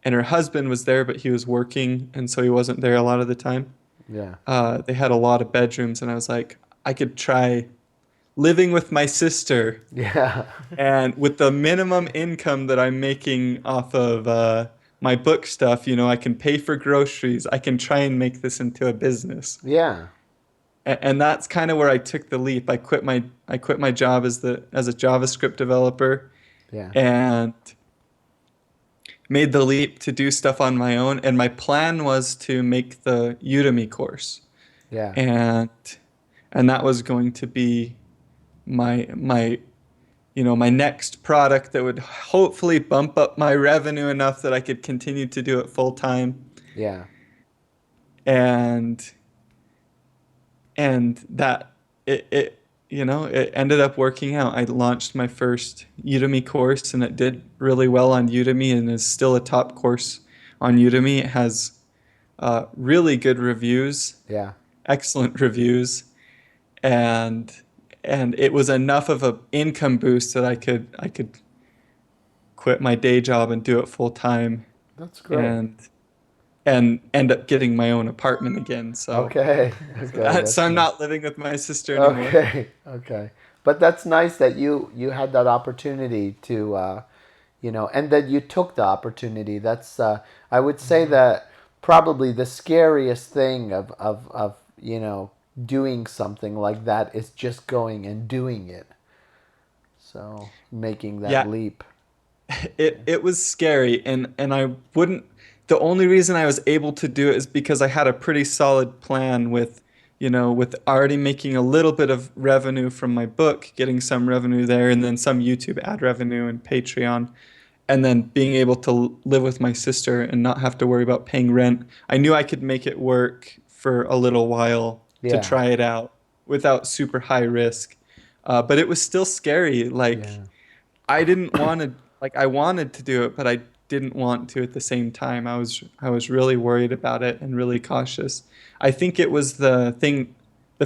and her husband was there, but he was working, and so he wasn't there a lot of the time. Yeah. They had a lot of bedrooms, and I was like, I could try living with my sister, Yeah. and with the minimum income that I'm making off of my book stuff, I can pay for groceries. I can try and make this into a business. Yeah. And that's kind of where I took the leap. I quit my job as a JavaScript developer Yeah. and made the leap to do stuff on my own. And my plan was to make the Udemy course, Yeah. and that was going to be my next product that would hopefully bump up my revenue enough that I could continue to do it full time. Yeah. And that it ended up working out. I launched my first Udemy course, and it did really well on Udemy, and is still a top course on Udemy. It has really good reviews, Yeah. excellent reviews, and it was enough of an income boost that I could quit my day job and do it full time, That's great. and end up getting my own apartment again. So Okay. Okay. so That's I'm nice. not living with my sister anymore. Okay. Okay. But that's nice that you had that opportunity to and that you took the opportunity. That's I would say that probably the scariest thing of doing something like that is just going and doing it. So making that Yeah, leap. it was scary, and I wouldn't. The only reason I was able to do it is because I had a pretty solid plan with already making a little bit of revenue from my book, getting some revenue there, and then some YouTube ad revenue and Patreon, and then being able to live with my sister and not have to worry about paying rent. I knew I could make it work for a little while to Yeah. try it out without super high risk. But it was still scary. Like, Yeah. I didn't want to, like, I wanted to do it, but I didn't want to at the same time. I was really worried about it and really cautious. I think it was the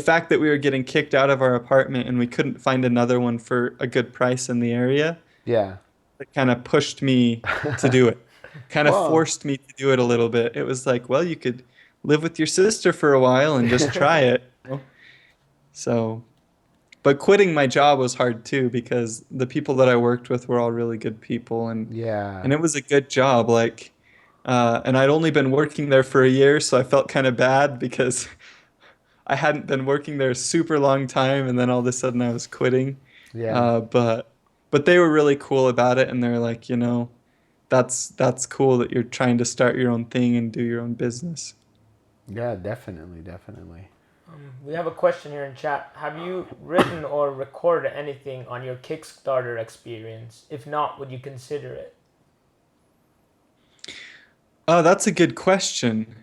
fact that we were getting kicked out of our apartment and we couldn't find another one for a good price in the area Yeah. that kind of pushed me to do it. Kind of Well, forced me to do it a little bit. It was like, well, you could live with your sister for a while and just try it. So, but quitting my job was hard too because the people that I worked with were all really good people, yeah. and it was a good job. Like, and I'd only been working there for a year, so I felt kind of bad because I hadn't been working there a super long time, and then all of a sudden I was quitting. Yeah. But they were really cool about it, and they're like, that's cool that you're trying to start your own thing and do your own business. Yeah, definitely, definitely. We have a question here in chat. Have you written or recorded anything on your Kickstarter experience? If not, would you consider it? Oh, that's a good question.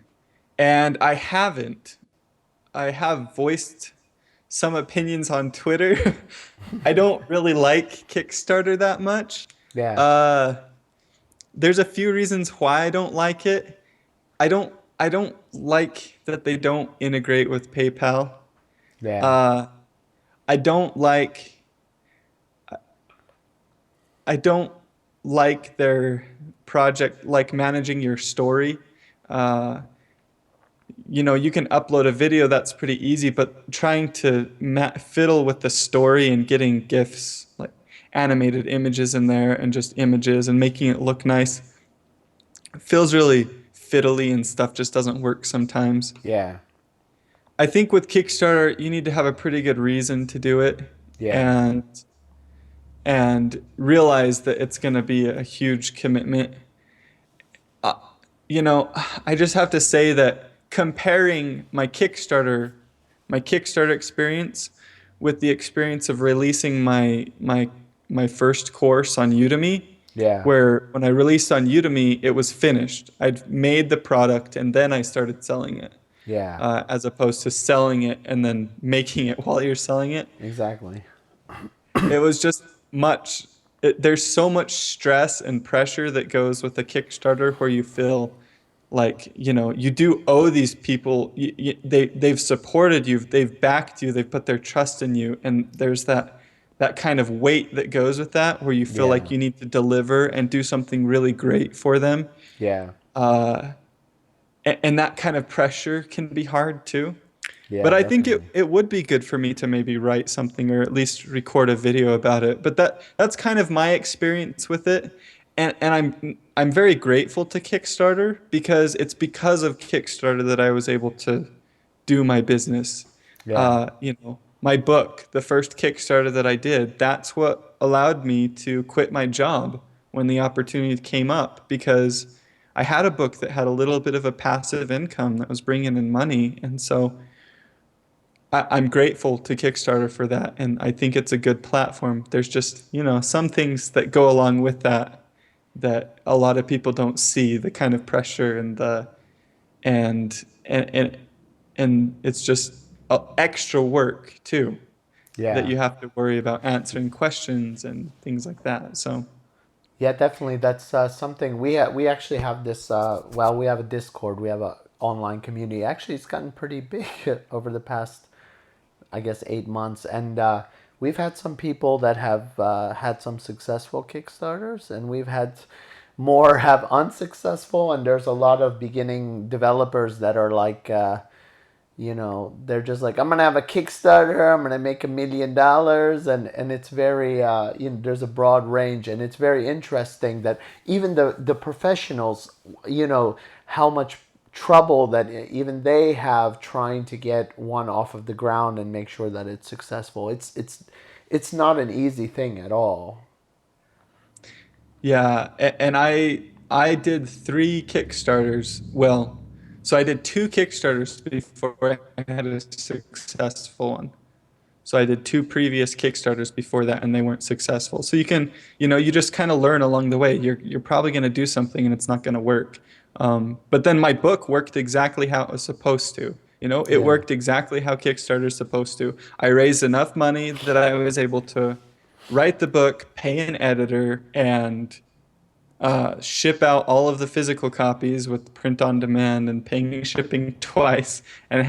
And I haven't. I have voiced some opinions on Twitter. I don't really like Kickstarter that much. Yeah. Uh, there's a few reasons why I don't like it. I don't like that they don't integrate with PayPal. Yeah. Uh, I don't like I don't like their project, like managing your story. Uh, you can upload a video, that's pretty easy, but trying to fiddle with the story and getting GIFs, like animated images in there and just images and making it look nice, feels really fiddly and stuff just doesn't work sometimes. Yeah. I think with Kickstarter, you need to have a pretty good reason to do it Yeah. and realize that it's going to be a huge commitment. Uh, I just have to say that comparing my Kickstarter experience with the experience of releasing my first course on Udemy, Yeah. where when I released on Udemy, it was finished. I'd made the product and then I started selling it, Yeah. as opposed to selling it and then making it while you're selling it. Exactly. It was just there's so much stress and pressure that goes with a Kickstarter where you feel like, you do owe these people, they've supported you, they've backed you, they've put their trust in you, and there's that kind of weight that goes with that where you feel Yeah. like you need to deliver and do something really great for them. Yeah. uh, and that kind of pressure can be hard too. Yeah, But I think it, definitely. it would be good for me to maybe write something or at least record a video about it. But that's kind of my experience with it. And I'm very grateful to Kickstarter because it's because of Kickstarter that I was able to do my business. Yeah. My book, the first Kickstarter that I did, that's what allowed me to quit my job when the opportunity came up because I had a book that had a little bit of a passive income that was bringing in money. And so I'm grateful to Kickstarter for that, and I think it's a good platform. There's just, some things that go along with that a lot of people don't see, the kind of pressure and it's just extra work too that Yeah. you have to worry about answering questions and things like that. So, Yeah, definitely. That's something we actually have this. Well, we have a Discord. We have a online community. Actually, it's gotten pretty big over the past, I guess, 8 months, and we've had some people that have had some successful Kickstarters, and we've had more have unsuccessful. And there's a lot of beginning developers that are like, they're just like, I'm gonna have a Kickstarter, I'm gonna make $1 million, and it's very, there's a broad range, and it's very interesting that even the professionals, how much trouble that even they have trying to get one off of the ground and make sure that it's successful. It's not an easy thing at all. yeah, and I did 3 Kickstarters. Well, so I did 2 Kickstarters before I had a successful one. So I did 2 previous Kickstarters before that, and they weren't successful. So you just kind of learn along the way. You're probably going to do something, and it's not going to work. But then my book worked exactly how it was supposed to. It Yeah. worked exactly how Kickstarter is supposed to. I raised enough money that I was able to write the book, pay an editor, and ship out all of the physical copies with print on demand and paying shipping twice, and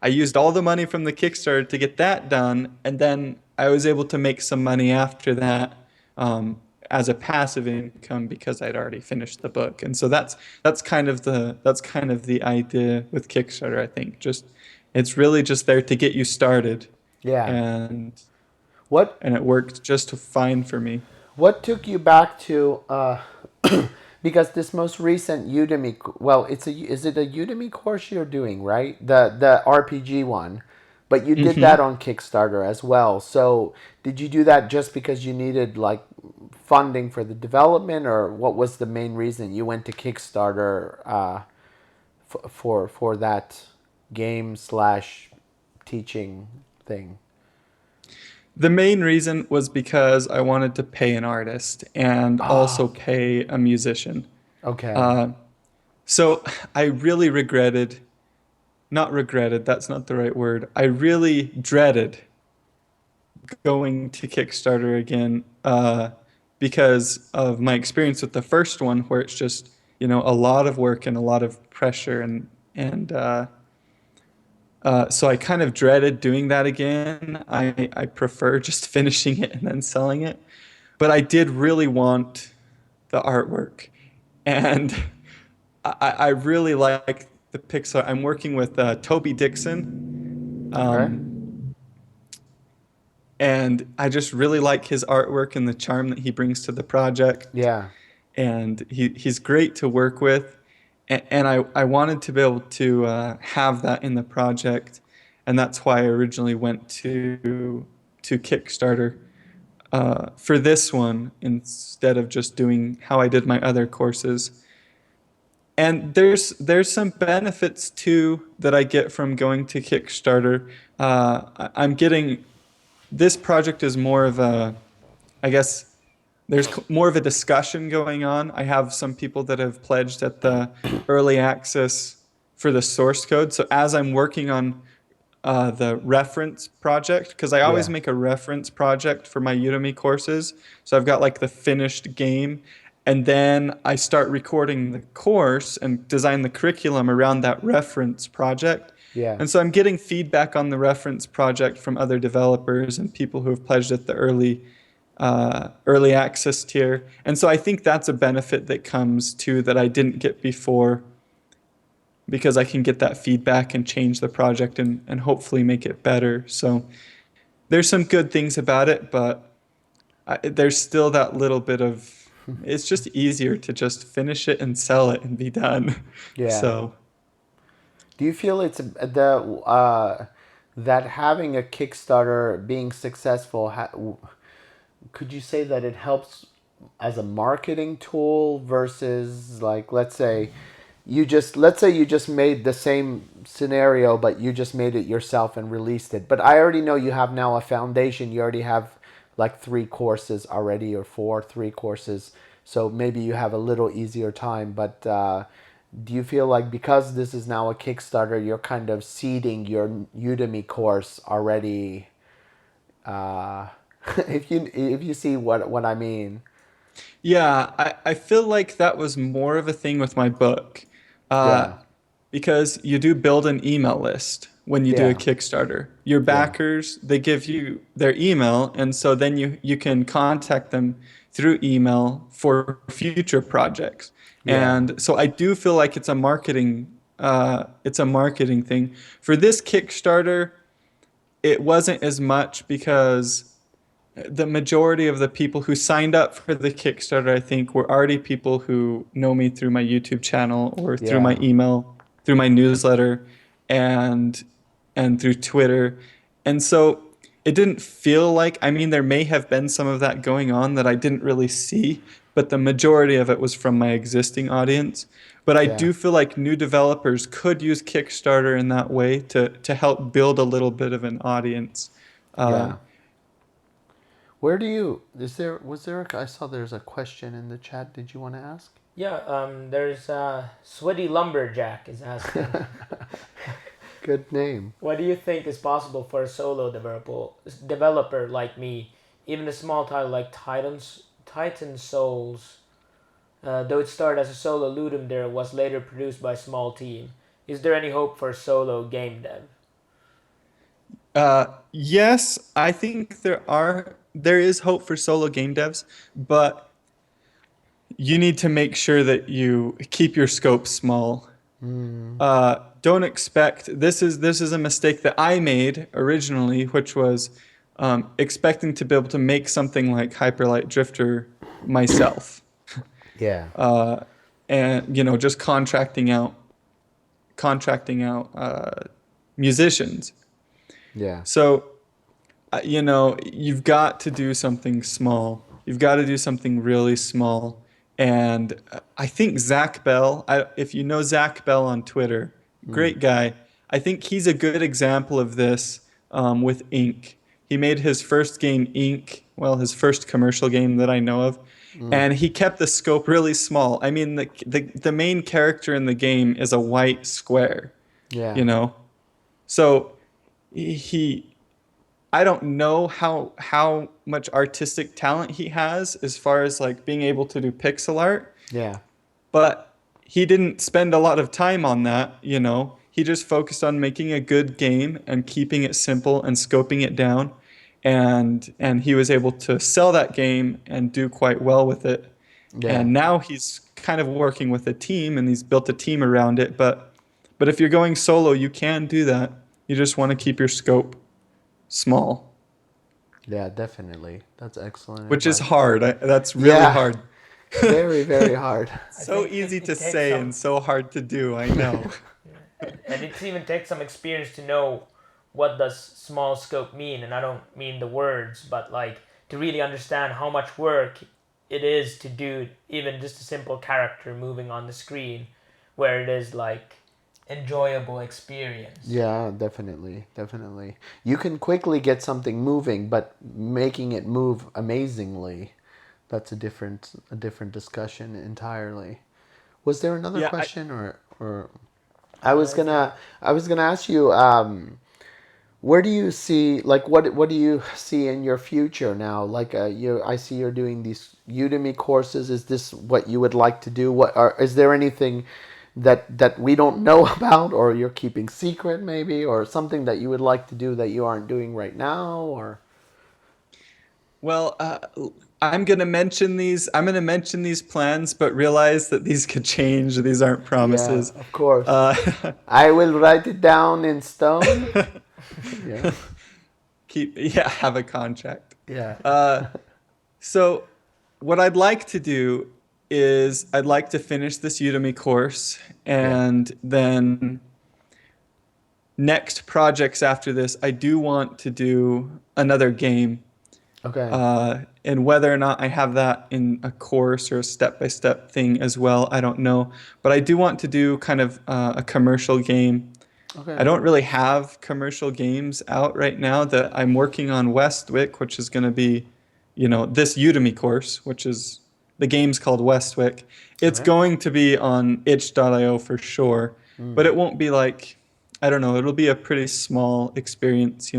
I used all the money from the Kickstarter to get that done, and then I was able to make some money after that, as a passive income because I'd already finished the book. And so that's kind of the idea with Kickstarter. I think just it's really just there to get you started, Yeah. and What and it worked just fine for me. What took you back to because this most recent Udemy, well, is it a Udemy course you're doing, right? The RPG one, but you did that Hmm. on Kickstarter as well. So did you do that just because you needed like funding for the development, or what was the main reason you went to Kickstarter for that game slash teaching thing? The main reason was because I wanted to pay an artist and Ah, also pay a musician. okay. Uh, so I really not regretted, that's not the right word. I really dreaded going to Kickstarter again, because of my experience with the first one, where it's just, a lot of work and a lot of pressure, and so I kind of dreaded doing that again. I prefer just finishing it and then selling it. but I did really want the artwork, and I really like the Pixar. I'm working with Toby Dixon, Okay. and I just really like his artwork and the charm that he brings to the project. Yeah. And he's great to work with. And I wanted to be able to have that in the project, and that's why I originally went to Kickstarter for this one instead of just doing how I did my other courses. And there's some benefits too that I get from going to Kickstarter. I'm getting this project is more of a, I guess there's more of a discussion going on. I have some people that have pledged at the early access for the source code. So as I'm working on the reference project, because I always Yeah. make a reference project for my Udemy courses. So I've got like the finished game, and then I start recording the course and design the curriculum around that reference project. Yeah. And so I'm getting feedback on the reference project from other developers and people who have pledged at the early access tier. And so I think that's a benefit that comes too that I didn't get before, because I can get that feedback and change the project and hopefully make it better. So there's some good things about it, but there's still that little bit of, it's just easier to just finish it and sell it and be done. Yeah. So Do you feel it's that having a Kickstarter being successful? Could you say that it helps as a marketing tool versus, like, let's say you just made the same scenario, but you just made it yourself and released it. But I already know you have now a foundation. You already have like three courses already, or three courses. So maybe you have a little easier time. But do you feel like because this is now a Kickstarter, you're kind of seeding your Udemy course already? Uh, if you see what I mean. yeah, I feel like that was more of a thing with my book. Uh, Yeah. because you do build an email list when you do a Yeah. Kickstarter. Your Yeah. backers, they give you their email, and so then you can contact them through email for future projects. Yeah. And so I do feel like it's a marketing thing. For this Kickstarter, it wasn't as much because the majority of the people who signed up for the Kickstarter, I think, were already people who know me through my YouTube channel or through my Yeah. email, through my newsletter, and through Twitter. And so it didn't feel like, I mean, there may have been some of that going on that I didn't really see, but the majority of it was from my existing audience. But I Yeah. do feel like new developers could use Kickstarter in that way to help build a little bit of an audience. Uh, Yeah. Where do you was there I saw there's a question in the chat. Did you want to ask? Yeah, there's Sweaty Lumberjack is asking, Good name. what do you think is possible for a solo developer like me, even a small title like Titan Souls, though it started as a solo ludum there, was later produced by a small team. Is there any hope for solo game dev? yes, I think there is hope for solo game devs, but you need to make sure that you keep your scope small. Don't expect this is a mistake that I made originally, which was expecting to be able to make something like Hyperlight Drifter myself, Yeah. and just contracting out musicians. Yeah. So you've got to do something small. You've got to do something really small. And I think Zach Bell, if you know Zach Bell on Twitter, great guy. I think he's a good example of this with Ink. He made his first game, Ink, well, his first commercial game that I know of, and he kept the scope really small. I mean, the main character in the game is a white square, Yeah. you know? So he I don't know how much artistic talent he has as far as like being able to do pixel art, Yeah. but he didn't spend a lot of time on that. He just focused on making a good game and keeping it simple and scoping it down. and he was able to sell that game and do quite well with it. Yeah. And now he's kind of working with a team, and he's built a team around it. But if you're going solo, you can do that. You just want to keep your scope small, Yeah, definitely. That's excellent which is advice. hard. That's really Yeah, hard. very, very hard. I So think easy it to takes say and some, so hard to do, I know. and it even takes some experience to know what does small scope mean. And I don't mean the words, but like to really understand how much work it is to do even just a simple character moving on the screen, where it is like enjoyable experience. Yeah, definitely, definitely. You can quickly get something moving, but making it move amazingly, that's a different discussion entirely. Was there another Yeah, question or I No, was I think gonna I was gonna ask you where do you see like what do you see in your future now? Like I see you're doing these Udemy courses. Is this what you would like to do? Is there anything that we don't know about, or you're keeping secret maybe, or something that you would like to do that you aren't doing right now, or well, I'm gonna mention these plans, but realize that these could change. These aren't yeah, promises. of course. Uh, I will write it down in stone. Yeah. have a contract. Yeah. Uh, so what I'd like to do is I'd like to finish this Udemy course, Yeah. and then next projects after this, I do want to do another game. Okay. And whether or not I have that in a course or a step-by-step thing as well, I don't know. But I do want to do kind of a commercial game. Okay. I don't really have commercial games out right now. That I'm working on Westwick, which is going to be, this Udemy course, which is the game's called Westwick. It's Okay. going to be on itch.io for sure, but it won't be like, I don't know, it'll be a pretty small experience,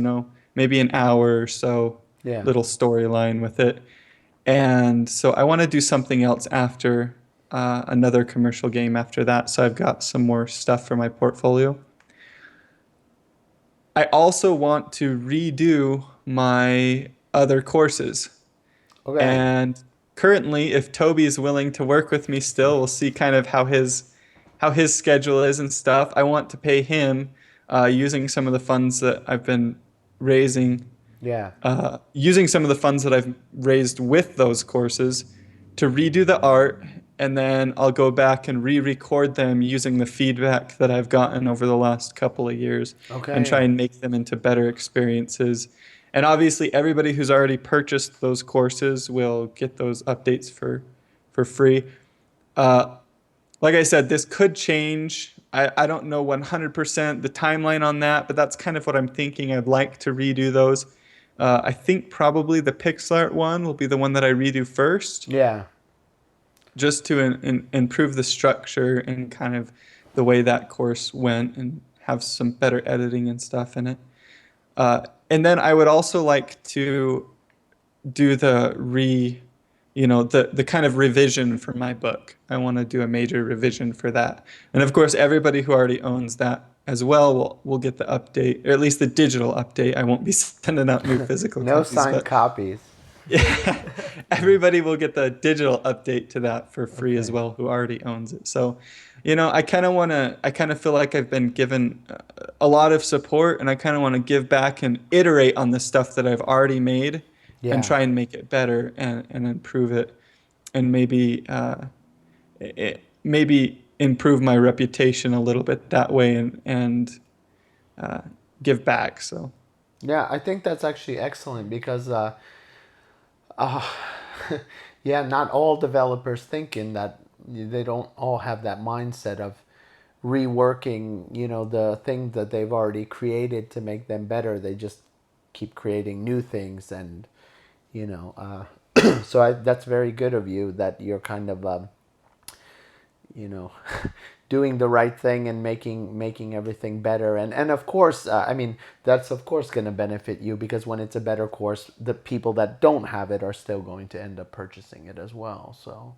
maybe an hour or so, Yeah. little storyline with it. And so I want to do something else after another commercial game after that. So I've got some more stuff for my portfolio. I also want to redo my other courses. Okay. And currently, if Toby is willing to work with me still, we'll see kind of how his schedule is and stuff. I want to pay him using some of the funds that I've been raising, Yeah. using some of the funds that I've raised with those courses to redo the art, and then I'll go back and re-record them using the feedback that I've gotten over the last couple of years and try Okay. and make them into better experiences. And obviously, everybody who's already purchased those courses will get those updates for free. Uh, like I said, this could change. I don't know 100% the timeline on that, but that's kind of what I'm thinking. I'd like to redo those. I think probably the pixel art one will be the one that I redo first, Yeah. just to improve the structure and kind of the way that course went and have some better editing and stuff in it. And then I would also like to do the kind of revision for my book. I want to do a major revision for that. And of course, everybody who already owns that as well will get the update, or at least the digital update. I won't be sending out new physical No copies, signed but copies. yeah, everybody will get the digital update to that for free as Okay. well who already owns it. So, I kind of feel like I've been given a lot of support, and I kind of want to give back and iterate on the stuff that I've already made and Yeah. try and make it better and improve it, and maybe improve my reputation a little bit that way, and uh, give back. So Yeah, I think that's actually excellent because uh, yeah, not all developers think in that they don't all have that mindset of reworking, the things that they've already created to make them better. They just keep creating new things and so that's very good of you that you're kind of you know doing the right thing and making everything better and of course I mean that's of course going to benefit you because when it's a better course the people that don't have it are still going to end up purchasing it as well so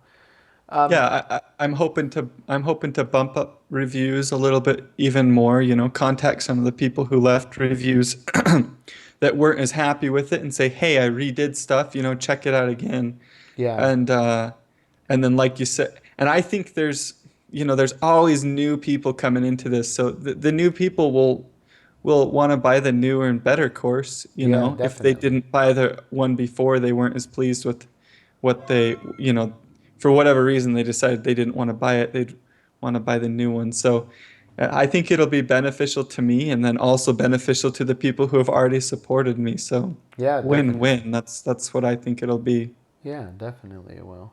yeah, I'm hoping to bump up reviews a little bit even more. Contact some of the people who left reviews that weren't as happy with it and say, hey, I redid stuff, check it out again. Yeah. And then like you said, and I think there's always new people coming into this. So the new people will want to buy the newer and better course, Yeah, if they definitely. didn't buy the one before, they weren't as pleased with what they, for whatever reason, they decided they didn't want to buy it. They'd want to buy the new one. So I think it'll be beneficial to me and then also beneficial to the people who have already supported me. So Yeah, definitely. win-win. That's what I think it'll be. Yeah, definitely it will.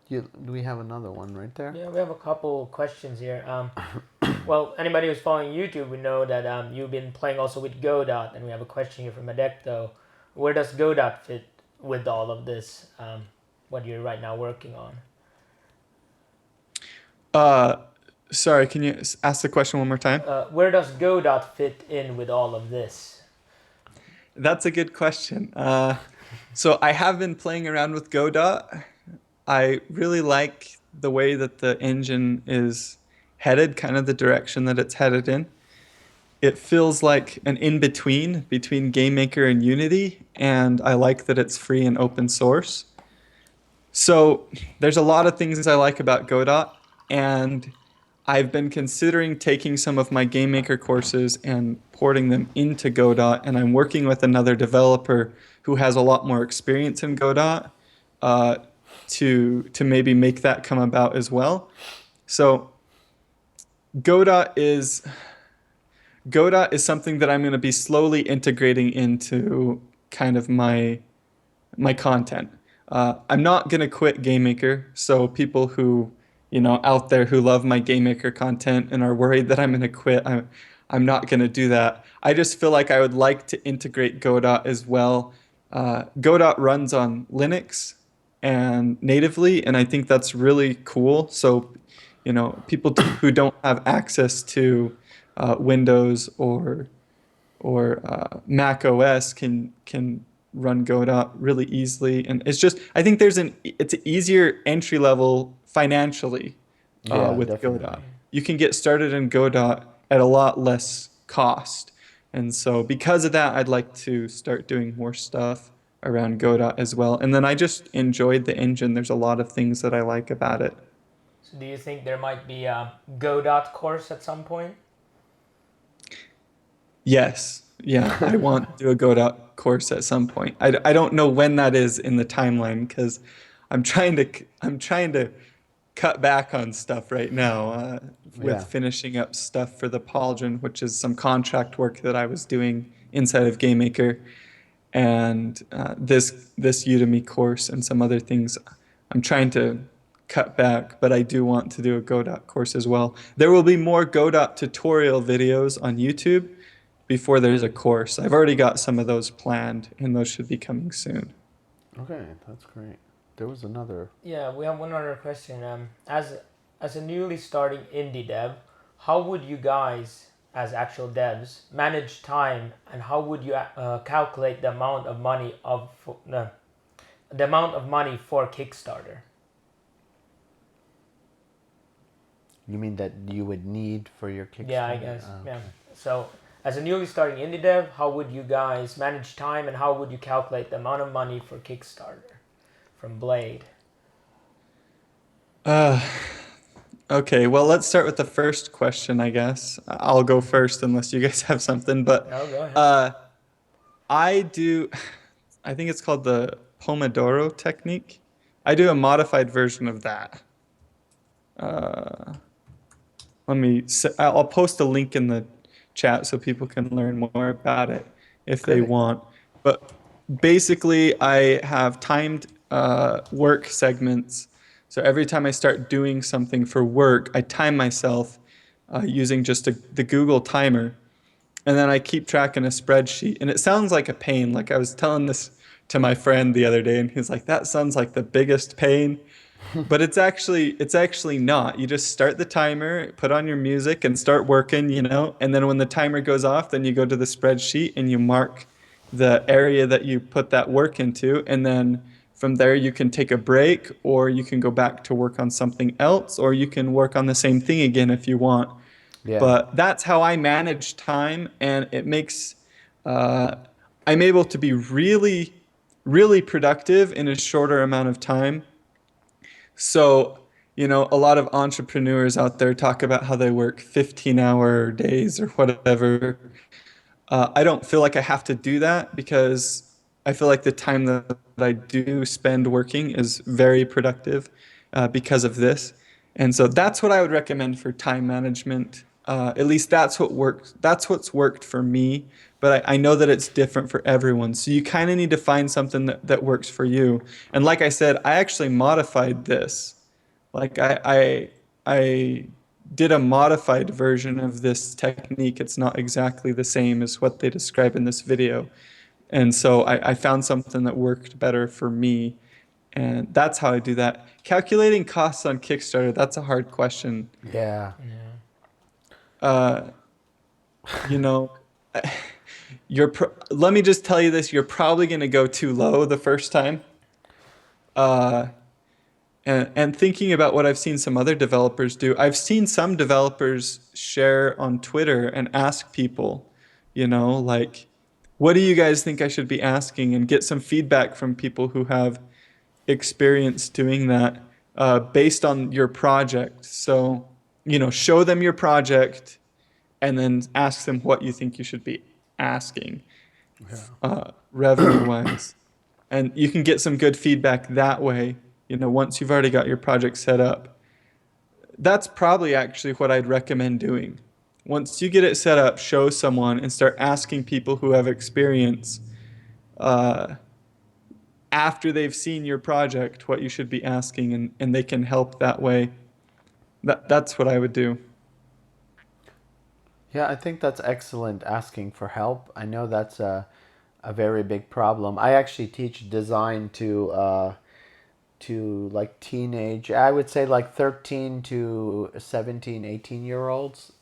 Do we have another one right there? Yeah, we have a couple questions here. Well, anybody who's following YouTube, we know that you've been playing also with Godot, and we have a question here from Adecto. Where does Godot fit with all of this? What you're right now working on? Sorry, can you ask the question one more time? Where does Godot fit in with all of this? That's a good question. So I have been playing around with Godot. I really like the way that the engine is headed, kind of the direction that it's headed in. It feels like an between GameMaker and Unity, and I like that it's free and open source. So there's a lot of things I like about Godot, and I've been considering taking some of my GameMaker courses and porting them into Godot, and I'm working with another developer who has a lot more experience in Godot uh, to maybe make that come about as well. So Godot is Godot is something that I'm going to be slowly integrating into kind of my content. I'm not going to quit GameMaker, so people who, out there who love my GameMaker content and are worried that I'm going to quit, I'm not going to do that. I just feel like I would like to integrate Godot as well. Godot runs on Linux and natively, and I think that's really cool. So, people who don't have access to Windows or Mac OS can run Godot really easily, and I think it's an easier entry level financially Yeah, with Godot. definitely. You can get started in Godot at a lot less cost, and so because of that, I'd like to start doing more stuff around Godot as well. And then I just enjoyed the engine. There's a lot of things that I like about it. So do you think there might be a Godot course at some point? Yes. Yeah, I want to do a Godot course at some point. I don't know when that is in the timeline because I'm trying to cut back on stuff right now with Yeah. finishing up stuff for the Pauldron, which is some contract work that I was doing inside of GameMaker, and this Udemy course and some other things. I'm trying to cut back, but I do want to do a Godot course as well. There will be more Godot tutorial videos on YouTube before there's a course. I've already got some of those planned, and those should be coming soon. Okay, that's great. There was another. Yeah, we have one other question. As a newly starting indie dev, how would you guys, as actual devs, manage time, and how would you calculate the amount of money the amount of money for Kickstarter? You mean that you would need for your Kickstarter? Yeah, I guess. Oh, Yeah. okay. So, as a newly starting indie dev, how would you guys manage time, and how would you calculate the amount of money for Kickstarter from Blade? Uh, okay, well, let's start with the first question, I guess. I'll go first unless you guys have something, but No, go ahead. I do, I think it's called the Pomodoro technique. I do a modified version of that. Uh, I'll post a link in the chat so people can learn more about it if they Great. want. But basically, I have timed work segments. So every time I start doing something for work, I time myself using just the Google timer. And then I keep track in a spreadsheet. And it sounds like a pain. Like I was telling this to my friend the other day, and he's like, that sounds like the biggest pain. But it's actually not. You just start the timer, put on your music, and start working, and then when the timer goes off, then you go to the spreadsheet and you mark the area that you put that work into, and then from there you can take a break, or you can go back to work on something else, or you can work on the same thing again if you want. Yeah. But that's how I manage time, and it makes I'm able to be really, really productive in a shorter amount of time. So, a lot of entrepreneurs out there talk about how they work 15-hour days or whatever. I don't feel like I have to do that because I feel like the time that I do spend working is very productive because of this. And so that's what I would recommend for time management. At least that's what works. That's what's worked for me. But I know that it's different for everyone. So you kind of need to find something that works for you. And like I said, I actually modified this. Like I did a modified version of this technique. It's not exactly the same as what they describe in this video. And so I found something that worked better for me. And that's how I do that. Calculating costs on Kickstarter, that's a hard question. Yeah. Yeah. Uh, you know, let me just tell you this, you're probably going to go too low the first time. Uh, and thinking about what I've seen some other developers do, I've seen some developers share on Twitter and ask people, like, what do you guys think I should be asking? And get some feedback from people who have experience doing that based on your project. So, show them your project and then ask them what you think you should be asking revenue-wise. And you can get some good feedback that way, once you've already got your project set up. That's probably actually what I'd recommend doing. Once you get it set up, show someone and start asking people who have experience uh, after they've seen your project what you should be asking, and they can help that way. That's what I would do. Yeah, I think that's excellent asking for help. I know that's a very big problem. I actually teach design to like teenage, I would say like 13 to 17, 18-year olds.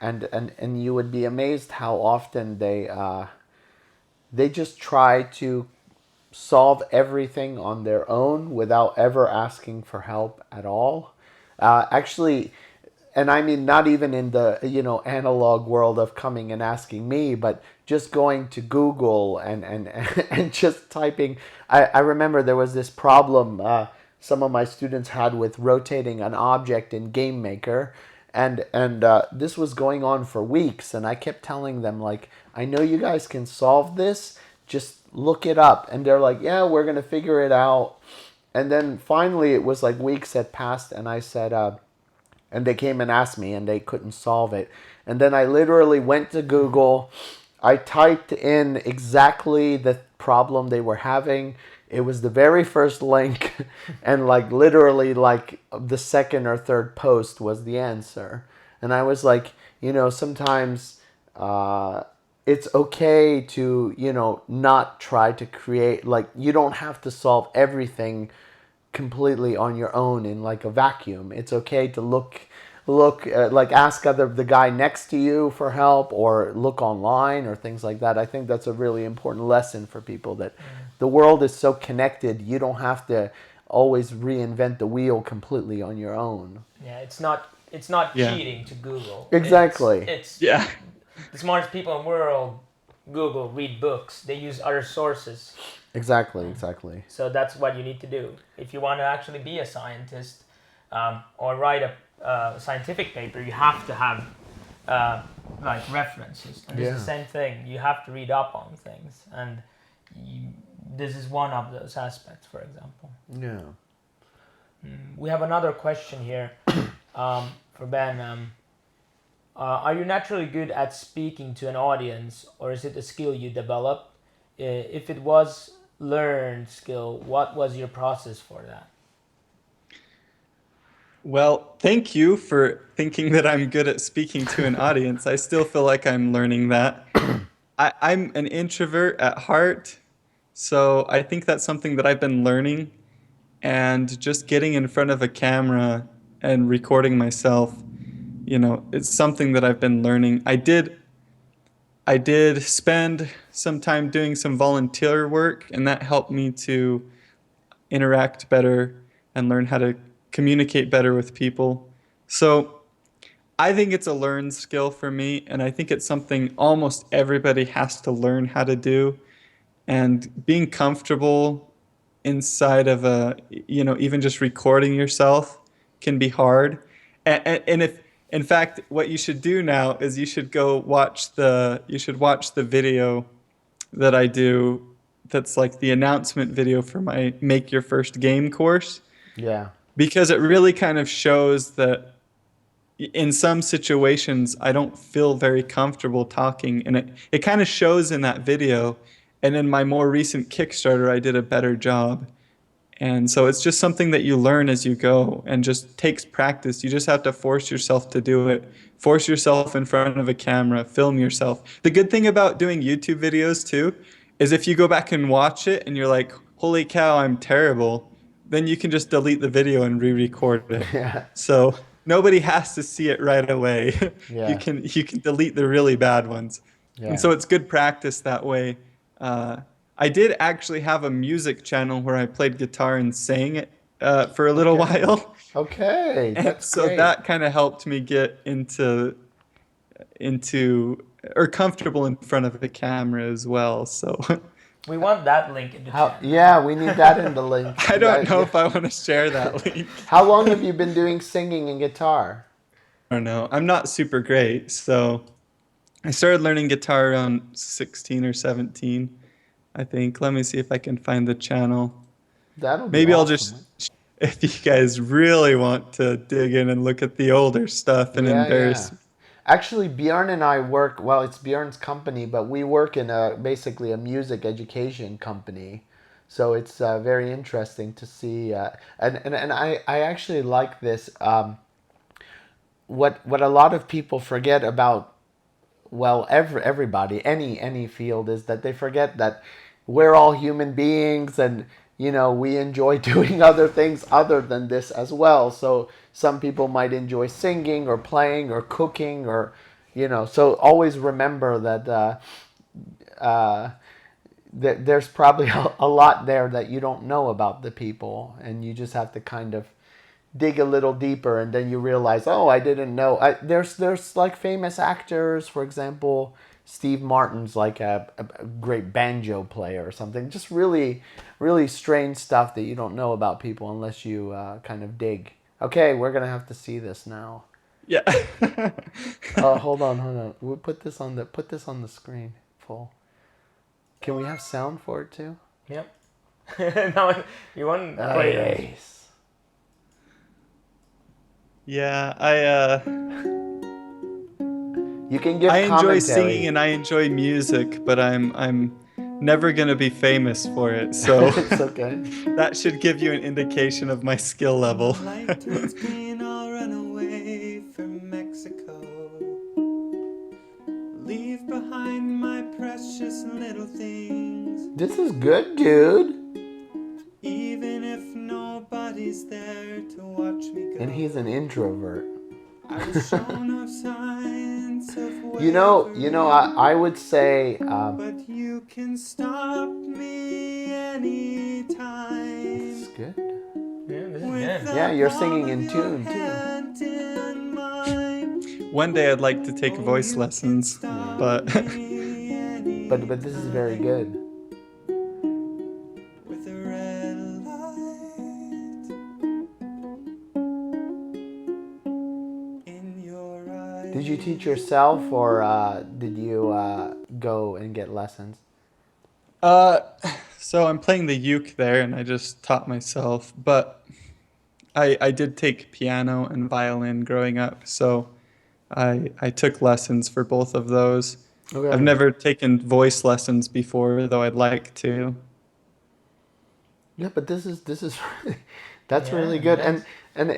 And you would be amazed how often they just try to solve everything on their own without ever asking for help at all. Actually, and I mean not even in the analog world of coming and asking me, but just going to Google and and just typing. I remember there was this problem some of my students had with rotating an object in Game Maker, and this was going on for weeks, and I kept telling them, like, I know you guys can solve this, just look it up. And they're like, yeah, we're gonna figure it out. And then finally it was like weeks had passed, and I said and they came and asked me, and they couldn't solve it. And then I literally went to Google. I typed in exactly the problem they were having. It was the very first link, and like literally like the second or third post was the answer. And I was like, sometimes it's okay to not try to create, like, you don't have to solve everything completely on your own in like a vacuum. It's okay to look like ask the guy next to you for help, or look online or things like that. I think that's a really important lesson for people, that the world is so connected. You don't have to always reinvent the wheel completely on your own. Yeah, it's not Yeah. cheating to Google. Exactly. It's Yeah. the smartest people in the world Google, read books. They use other sources. Exactly. So that's what you need to do if you want to actually be a scientist, or write a scientific paper. You have to have like references, and it's the same thing. You have to read up on things, and this is one of those aspects, for example. Yeah. We have another question here for Ben. Are you naturally good at speaking to an audience, or is it a skill you developed? If it was learned skill, what was your process for that? Well, thank you for thinking that I'm good at speaking to an audience. I still feel like I'm learning that. I'm an introvert at heart, so I think that's something that I've been learning. And just getting in front of a camera and recording myself, it's something that I've been learning. I did spend some time doing some volunteer work, and that helped me to interact better and learn how to communicate better with people. So I think it's a learned skill for me, and I think it's something almost everybody has to learn how to do. And being comfortable inside of even just recording yourself can be hard. And if, in fact, what you should do now is you should watch the video that I do that's like the announcement video for my Make Your First Game course, Yeah. because it really kind of shows that in some situations I don't feel very comfortable talking, and it kind of shows in that video. And in my more recent Kickstarter I did a better job. And so it's just something that you learn as you go and just takes practice. You just have to force yourself to do it. Force yourself in front of a camera, film yourself. The good thing about doing YouTube videos too is if you go back and watch it and you're like, holy cow, I'm terrible, then you can just delete the video and re-record it. Yeah. So nobody has to see it right away. You Yeah. can delete the really bad ones. And Yeah. so it's good practice that way. I did actually have a music channel where I played guitar and sang it for a little Okay. while. Okay, And that's so great. that kind of helped me get into or comfortable in front of the camera as well. So We want that link in the chat. Yeah, we need that in the link. I don't know Yeah. if I want to share that link. How long have you been doing singing and guitar? I don't know. I'm not super great. So I started learning guitar around 16 or 17, I think. Let me see if I can find the channel. That'll be Maybe I'll awesome. just, if you guys really want to dig in and look at the older stuff and Yeah, embarrass yeah. Actually, Bjorn and I work, well, it's Bjorn's company, but we work in basically a music education company. So it's very interesting to see. And I actually like this. What a lot of people forget about, well, everybody, any field, is that they forget that we're all human beings, and we enjoy doing other things other than this as well. So some people might enjoy singing or playing or cooking, or so always remember that there's probably a lot there that you don't know about the people, and you just have to kind of dig a little deeper, and then you realize, oh, I didn't know. There's like famous actors, for example, Steve Martin's like a great banjo player or something. Just really, really strange stuff that you don't know about people unless you kind of dig. Okay, we're gonna have to see this now. Yeah. Hold on. We'll put this on the screen full. Can we have sound for it too? Yep. No, you want to play it? Yes. Yeah, You can give I enjoy commentary. singing and I enjoy music, but I'm never gonna be famous for it. So It's okay. that should give you an indication of my skill level. Light turns green, I'll run away from Mexico. Leave behind my precious little things. This is good, dude. Even if nobody's there to watch me go. And he's an introvert. I was shown no signs of I would say, but you can stop me anytime. it's good. Yeah, this is With good. the Yeah, you're palm singing of in your tune, too. hand in mine. One day I'd like to take voice lessons, but But this is very good. With a red light in your eyes. Did you teach yourself, or did you go and get lessons? so I'm playing the uke there, and I just taught myself. But I did take piano and violin growing up, so I took lessons for both of those. Okay. I've never taken voice lessons before, though I'd like to. Yeah, but this is that's Yeah, really good, that's- and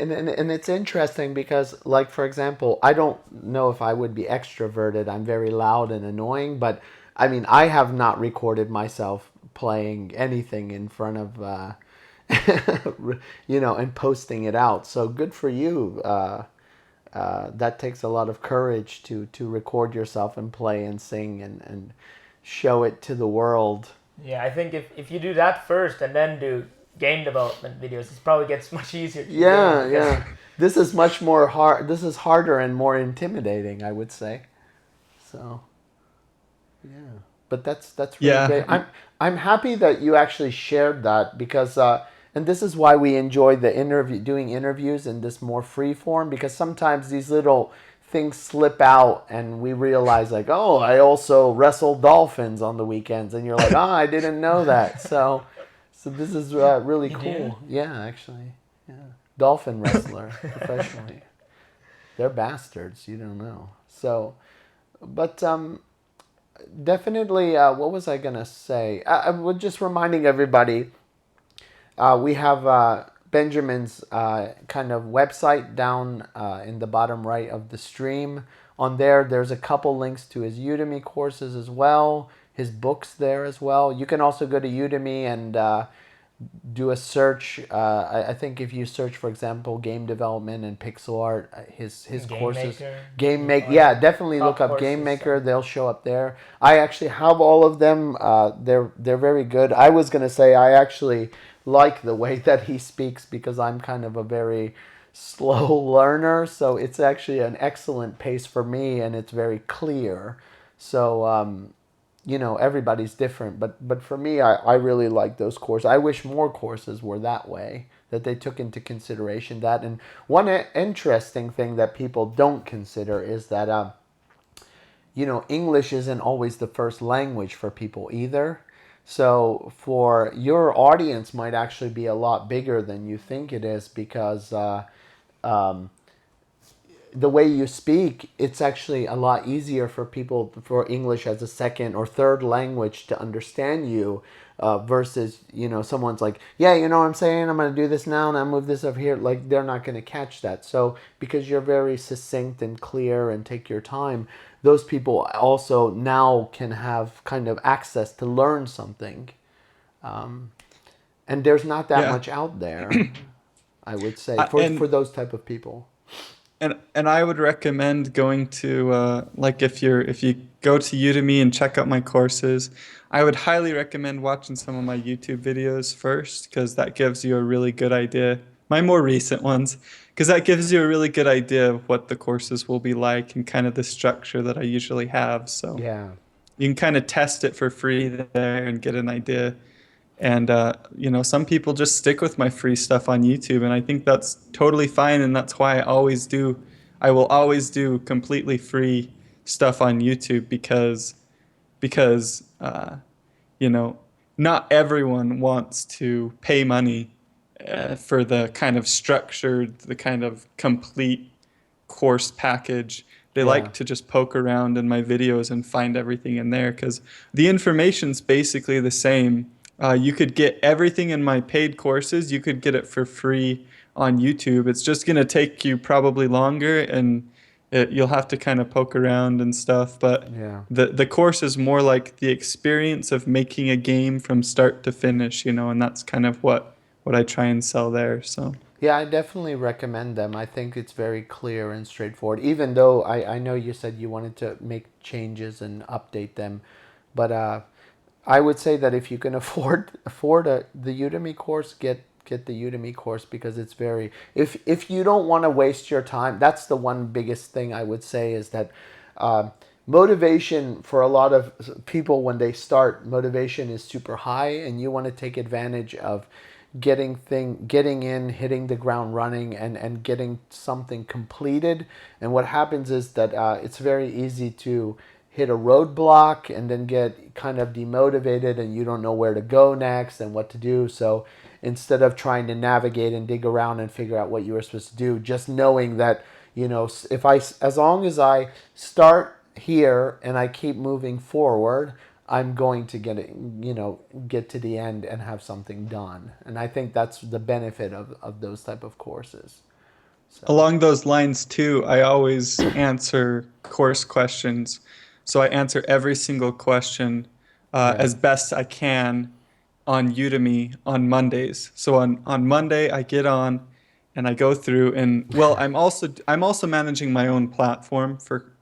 it's interesting because, like, for example, I don't know if I would be extroverted. I'm very loud and annoying, but I mean, I have not recorded myself playing anything in front of and posting it out. So good for you. That takes a lot of courage to record yourself and play and sing and show it to the world. Yeah, I think if you do that first and then do game development videos, it probably gets much easier to Yeah, do yeah. This is much more hard. This is harder and more intimidating, I would say. So, yeah. But that's really great. Yeah. I'm happy that you actually shared that because and this is why we enjoy the doing interviews in this more free form, because sometimes these little things slip out and we realize like, oh, I also wrestle dolphins on the weekends, and you're like, oh, I didn't know that. So this is really You cool. do? Yeah, actually, yeah, dolphin wrestler professionally. They're bastards. You don't know. So, but definitely. What was I gonna say? I was just reminding everybody. We have Benjamin's kind of website down in the bottom right of the stream. On there, there's a couple links to his Udemy courses as well, his books there as well. You can also go to Udemy and do a search. I think if you search, for example, game development and pixel art, his Game courses, Maker, game make, or yeah, definitely top look up courses, Game Maker. They'll show up there. I actually have all of them. They're very good. I was gonna say I actually like the way that he speaks because I'm kind of a very slow learner, so it's actually an excellent pace for me, and it's very clear. So everybody's different, but for me, I really like those courses. I wish more courses were that way, that they took into consideration that. And one interesting thing that people don't consider is that English isn't always the first language for people either. So for your audience might actually be a lot bigger than you think it is, because the way you speak, it's actually a lot easier for people for English as a second or third language to understand you, versus someone's like, yeah, you know what I'm saying, I'm going to do this now and I move this over here, like they're not going to catch that. So because you're very succinct and clear and take your time, those people also now can have kind of access to learn something, and there's not that Yeah. much out there, I would say, And for those type of people. and I would recommend going to like if you go to Udemy and check out my courses, I would highly recommend watching some of my YouTube videos first, because that gives you a really good idea. My more recent ones, because that gives you a really good idea of what the courses will be like and kind of the structure that I usually have. So Yeah. you can kind of test it for free there and get an idea. And some people just stick with my free stuff on YouTube, and I think that's totally fine. And that's why I will always do completely free stuff on YouTube, because not everyone wants to pay money for the kind of structured, the kind of complete course package. They Yeah. like to just poke around in my videos and find everything in there, because the information's basically the same. You could get everything in my paid courses. You could get it for free on YouTube. It's just going to take you probably longer, and you'll have to kind of poke around and stuff. But Yeah. the course is more like the experience of making a game from start to finish, and that's kind of what I try and sell there. So. Yeah, I definitely recommend them. I think it's very clear and straightforward. Even though I know you said you wanted to make changes and update them, but I would say that if you can afford the Udemy course, get the Udemy course, because it's very, if you don't want to waste your time, that's the one biggest thing I would say, is that motivation for a lot of people when they start, motivation is super high, and you want to take advantage of getting in, hitting the ground running, and getting something completed. And what happens is that it's very easy to hit a roadblock and then get kind of demotivated, and you don't know where to go next and what to do. So instead of trying to navigate and dig around and figure out what you were supposed to do, just knowing that, as long as I start here and I keep moving forward, I'm going to get to the end and have something done. And I think that's the benefit of those type of courses. So. Along those lines too, I always answer course questions. So I answer every single question as best I can on Udemy on Mondays. So on Monday I get on and I go through, and well, I'm also managing my own platform for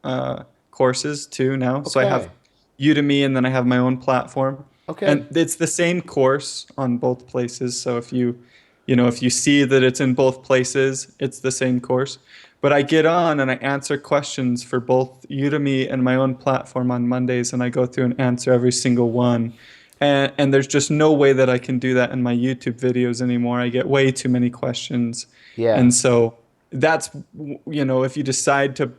courses too now. So I have Okay. Udemy, and then I have my own platform. Okay. And it's the same course on both places. So if if you see that it's in both places, it's the same course. But I get on and I answer questions for both Udemy and my own platform on Mondays, and I go through and answer every single one. And there's just no way that I can do that in my YouTube videos anymore. I get way too many questions. Yeah. And so that's, if you decide to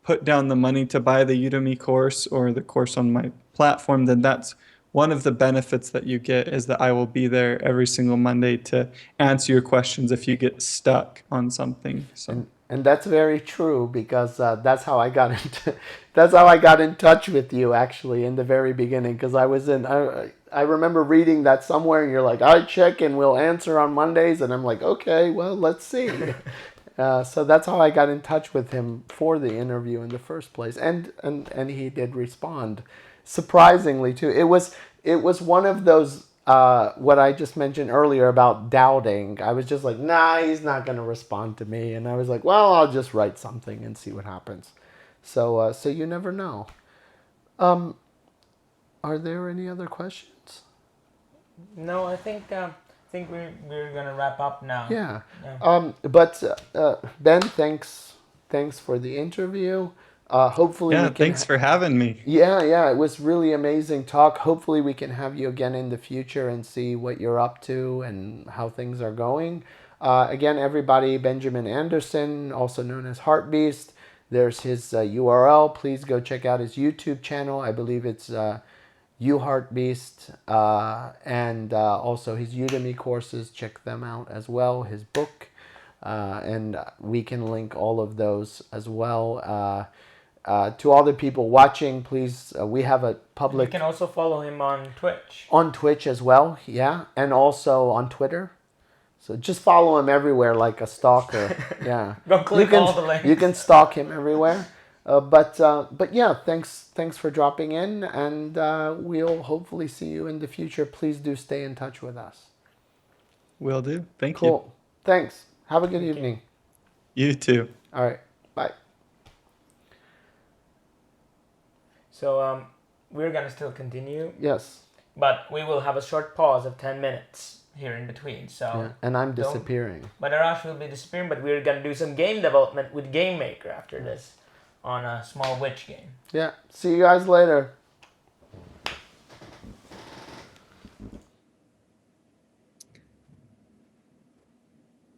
put down the money to buy the Udemy course or the course on my platform, then that's one of the benefits that you get, is that I will be there every single Monday to answer your questions if you get stuck on something. So. And that's very true, because that's how I got into that's how I got in touch with you, actually, in the very beginning, because I remember reading that somewhere, and you're like, I check and we'll answer on Mondays, and I'm like, okay, well, let's see. So that's how I got in touch with him for the interview in the first place, and he did respond, surprisingly too. It was one of those what I just mentioned earlier about doubting. I was just like, nah, he's not going to respond to me, and I was like, well, I'll just write something and see what happens. So you never know. Are there any other questions? No, I think we're gonna wrap up now. Yeah. Yeah. But Ben, thanks for the interview. Hopefully we can. Thanks for having me. Yeah, it was really amazing talk. Hopefully we can have you again in the future and see what you're up to and how things are going. Again, everybody, Benjamin Anderson, also known as Heartbeast. There's his URL. Please go check out his YouTube channel. I believe it's Heartbeast, and also his Udemy courses. Check them out as well. His book, and we can link all of those as well. To all the people watching, please, we have a public... You can also follow him on Twitch. On Twitch as well, yeah. And also on Twitter. So just follow him everywhere like a stalker. Yeah. Go click all the links. You can stalk him everywhere. But yeah, thanks for dropping in. And we'll hopefully see you in the future. Please do stay in touch with us. Will do. Thank you. Cool. Thanks. Have a good evening. You too. All right. Bye. So we're gonna still continue, Yes. but we will have a short pause of 10 minutes here in between. So Yeah. And I'm disappearing. but Arash will be disappearing, but we're gonna do some game development with Game Maker after this on a small witch game. Yeah. See you guys later.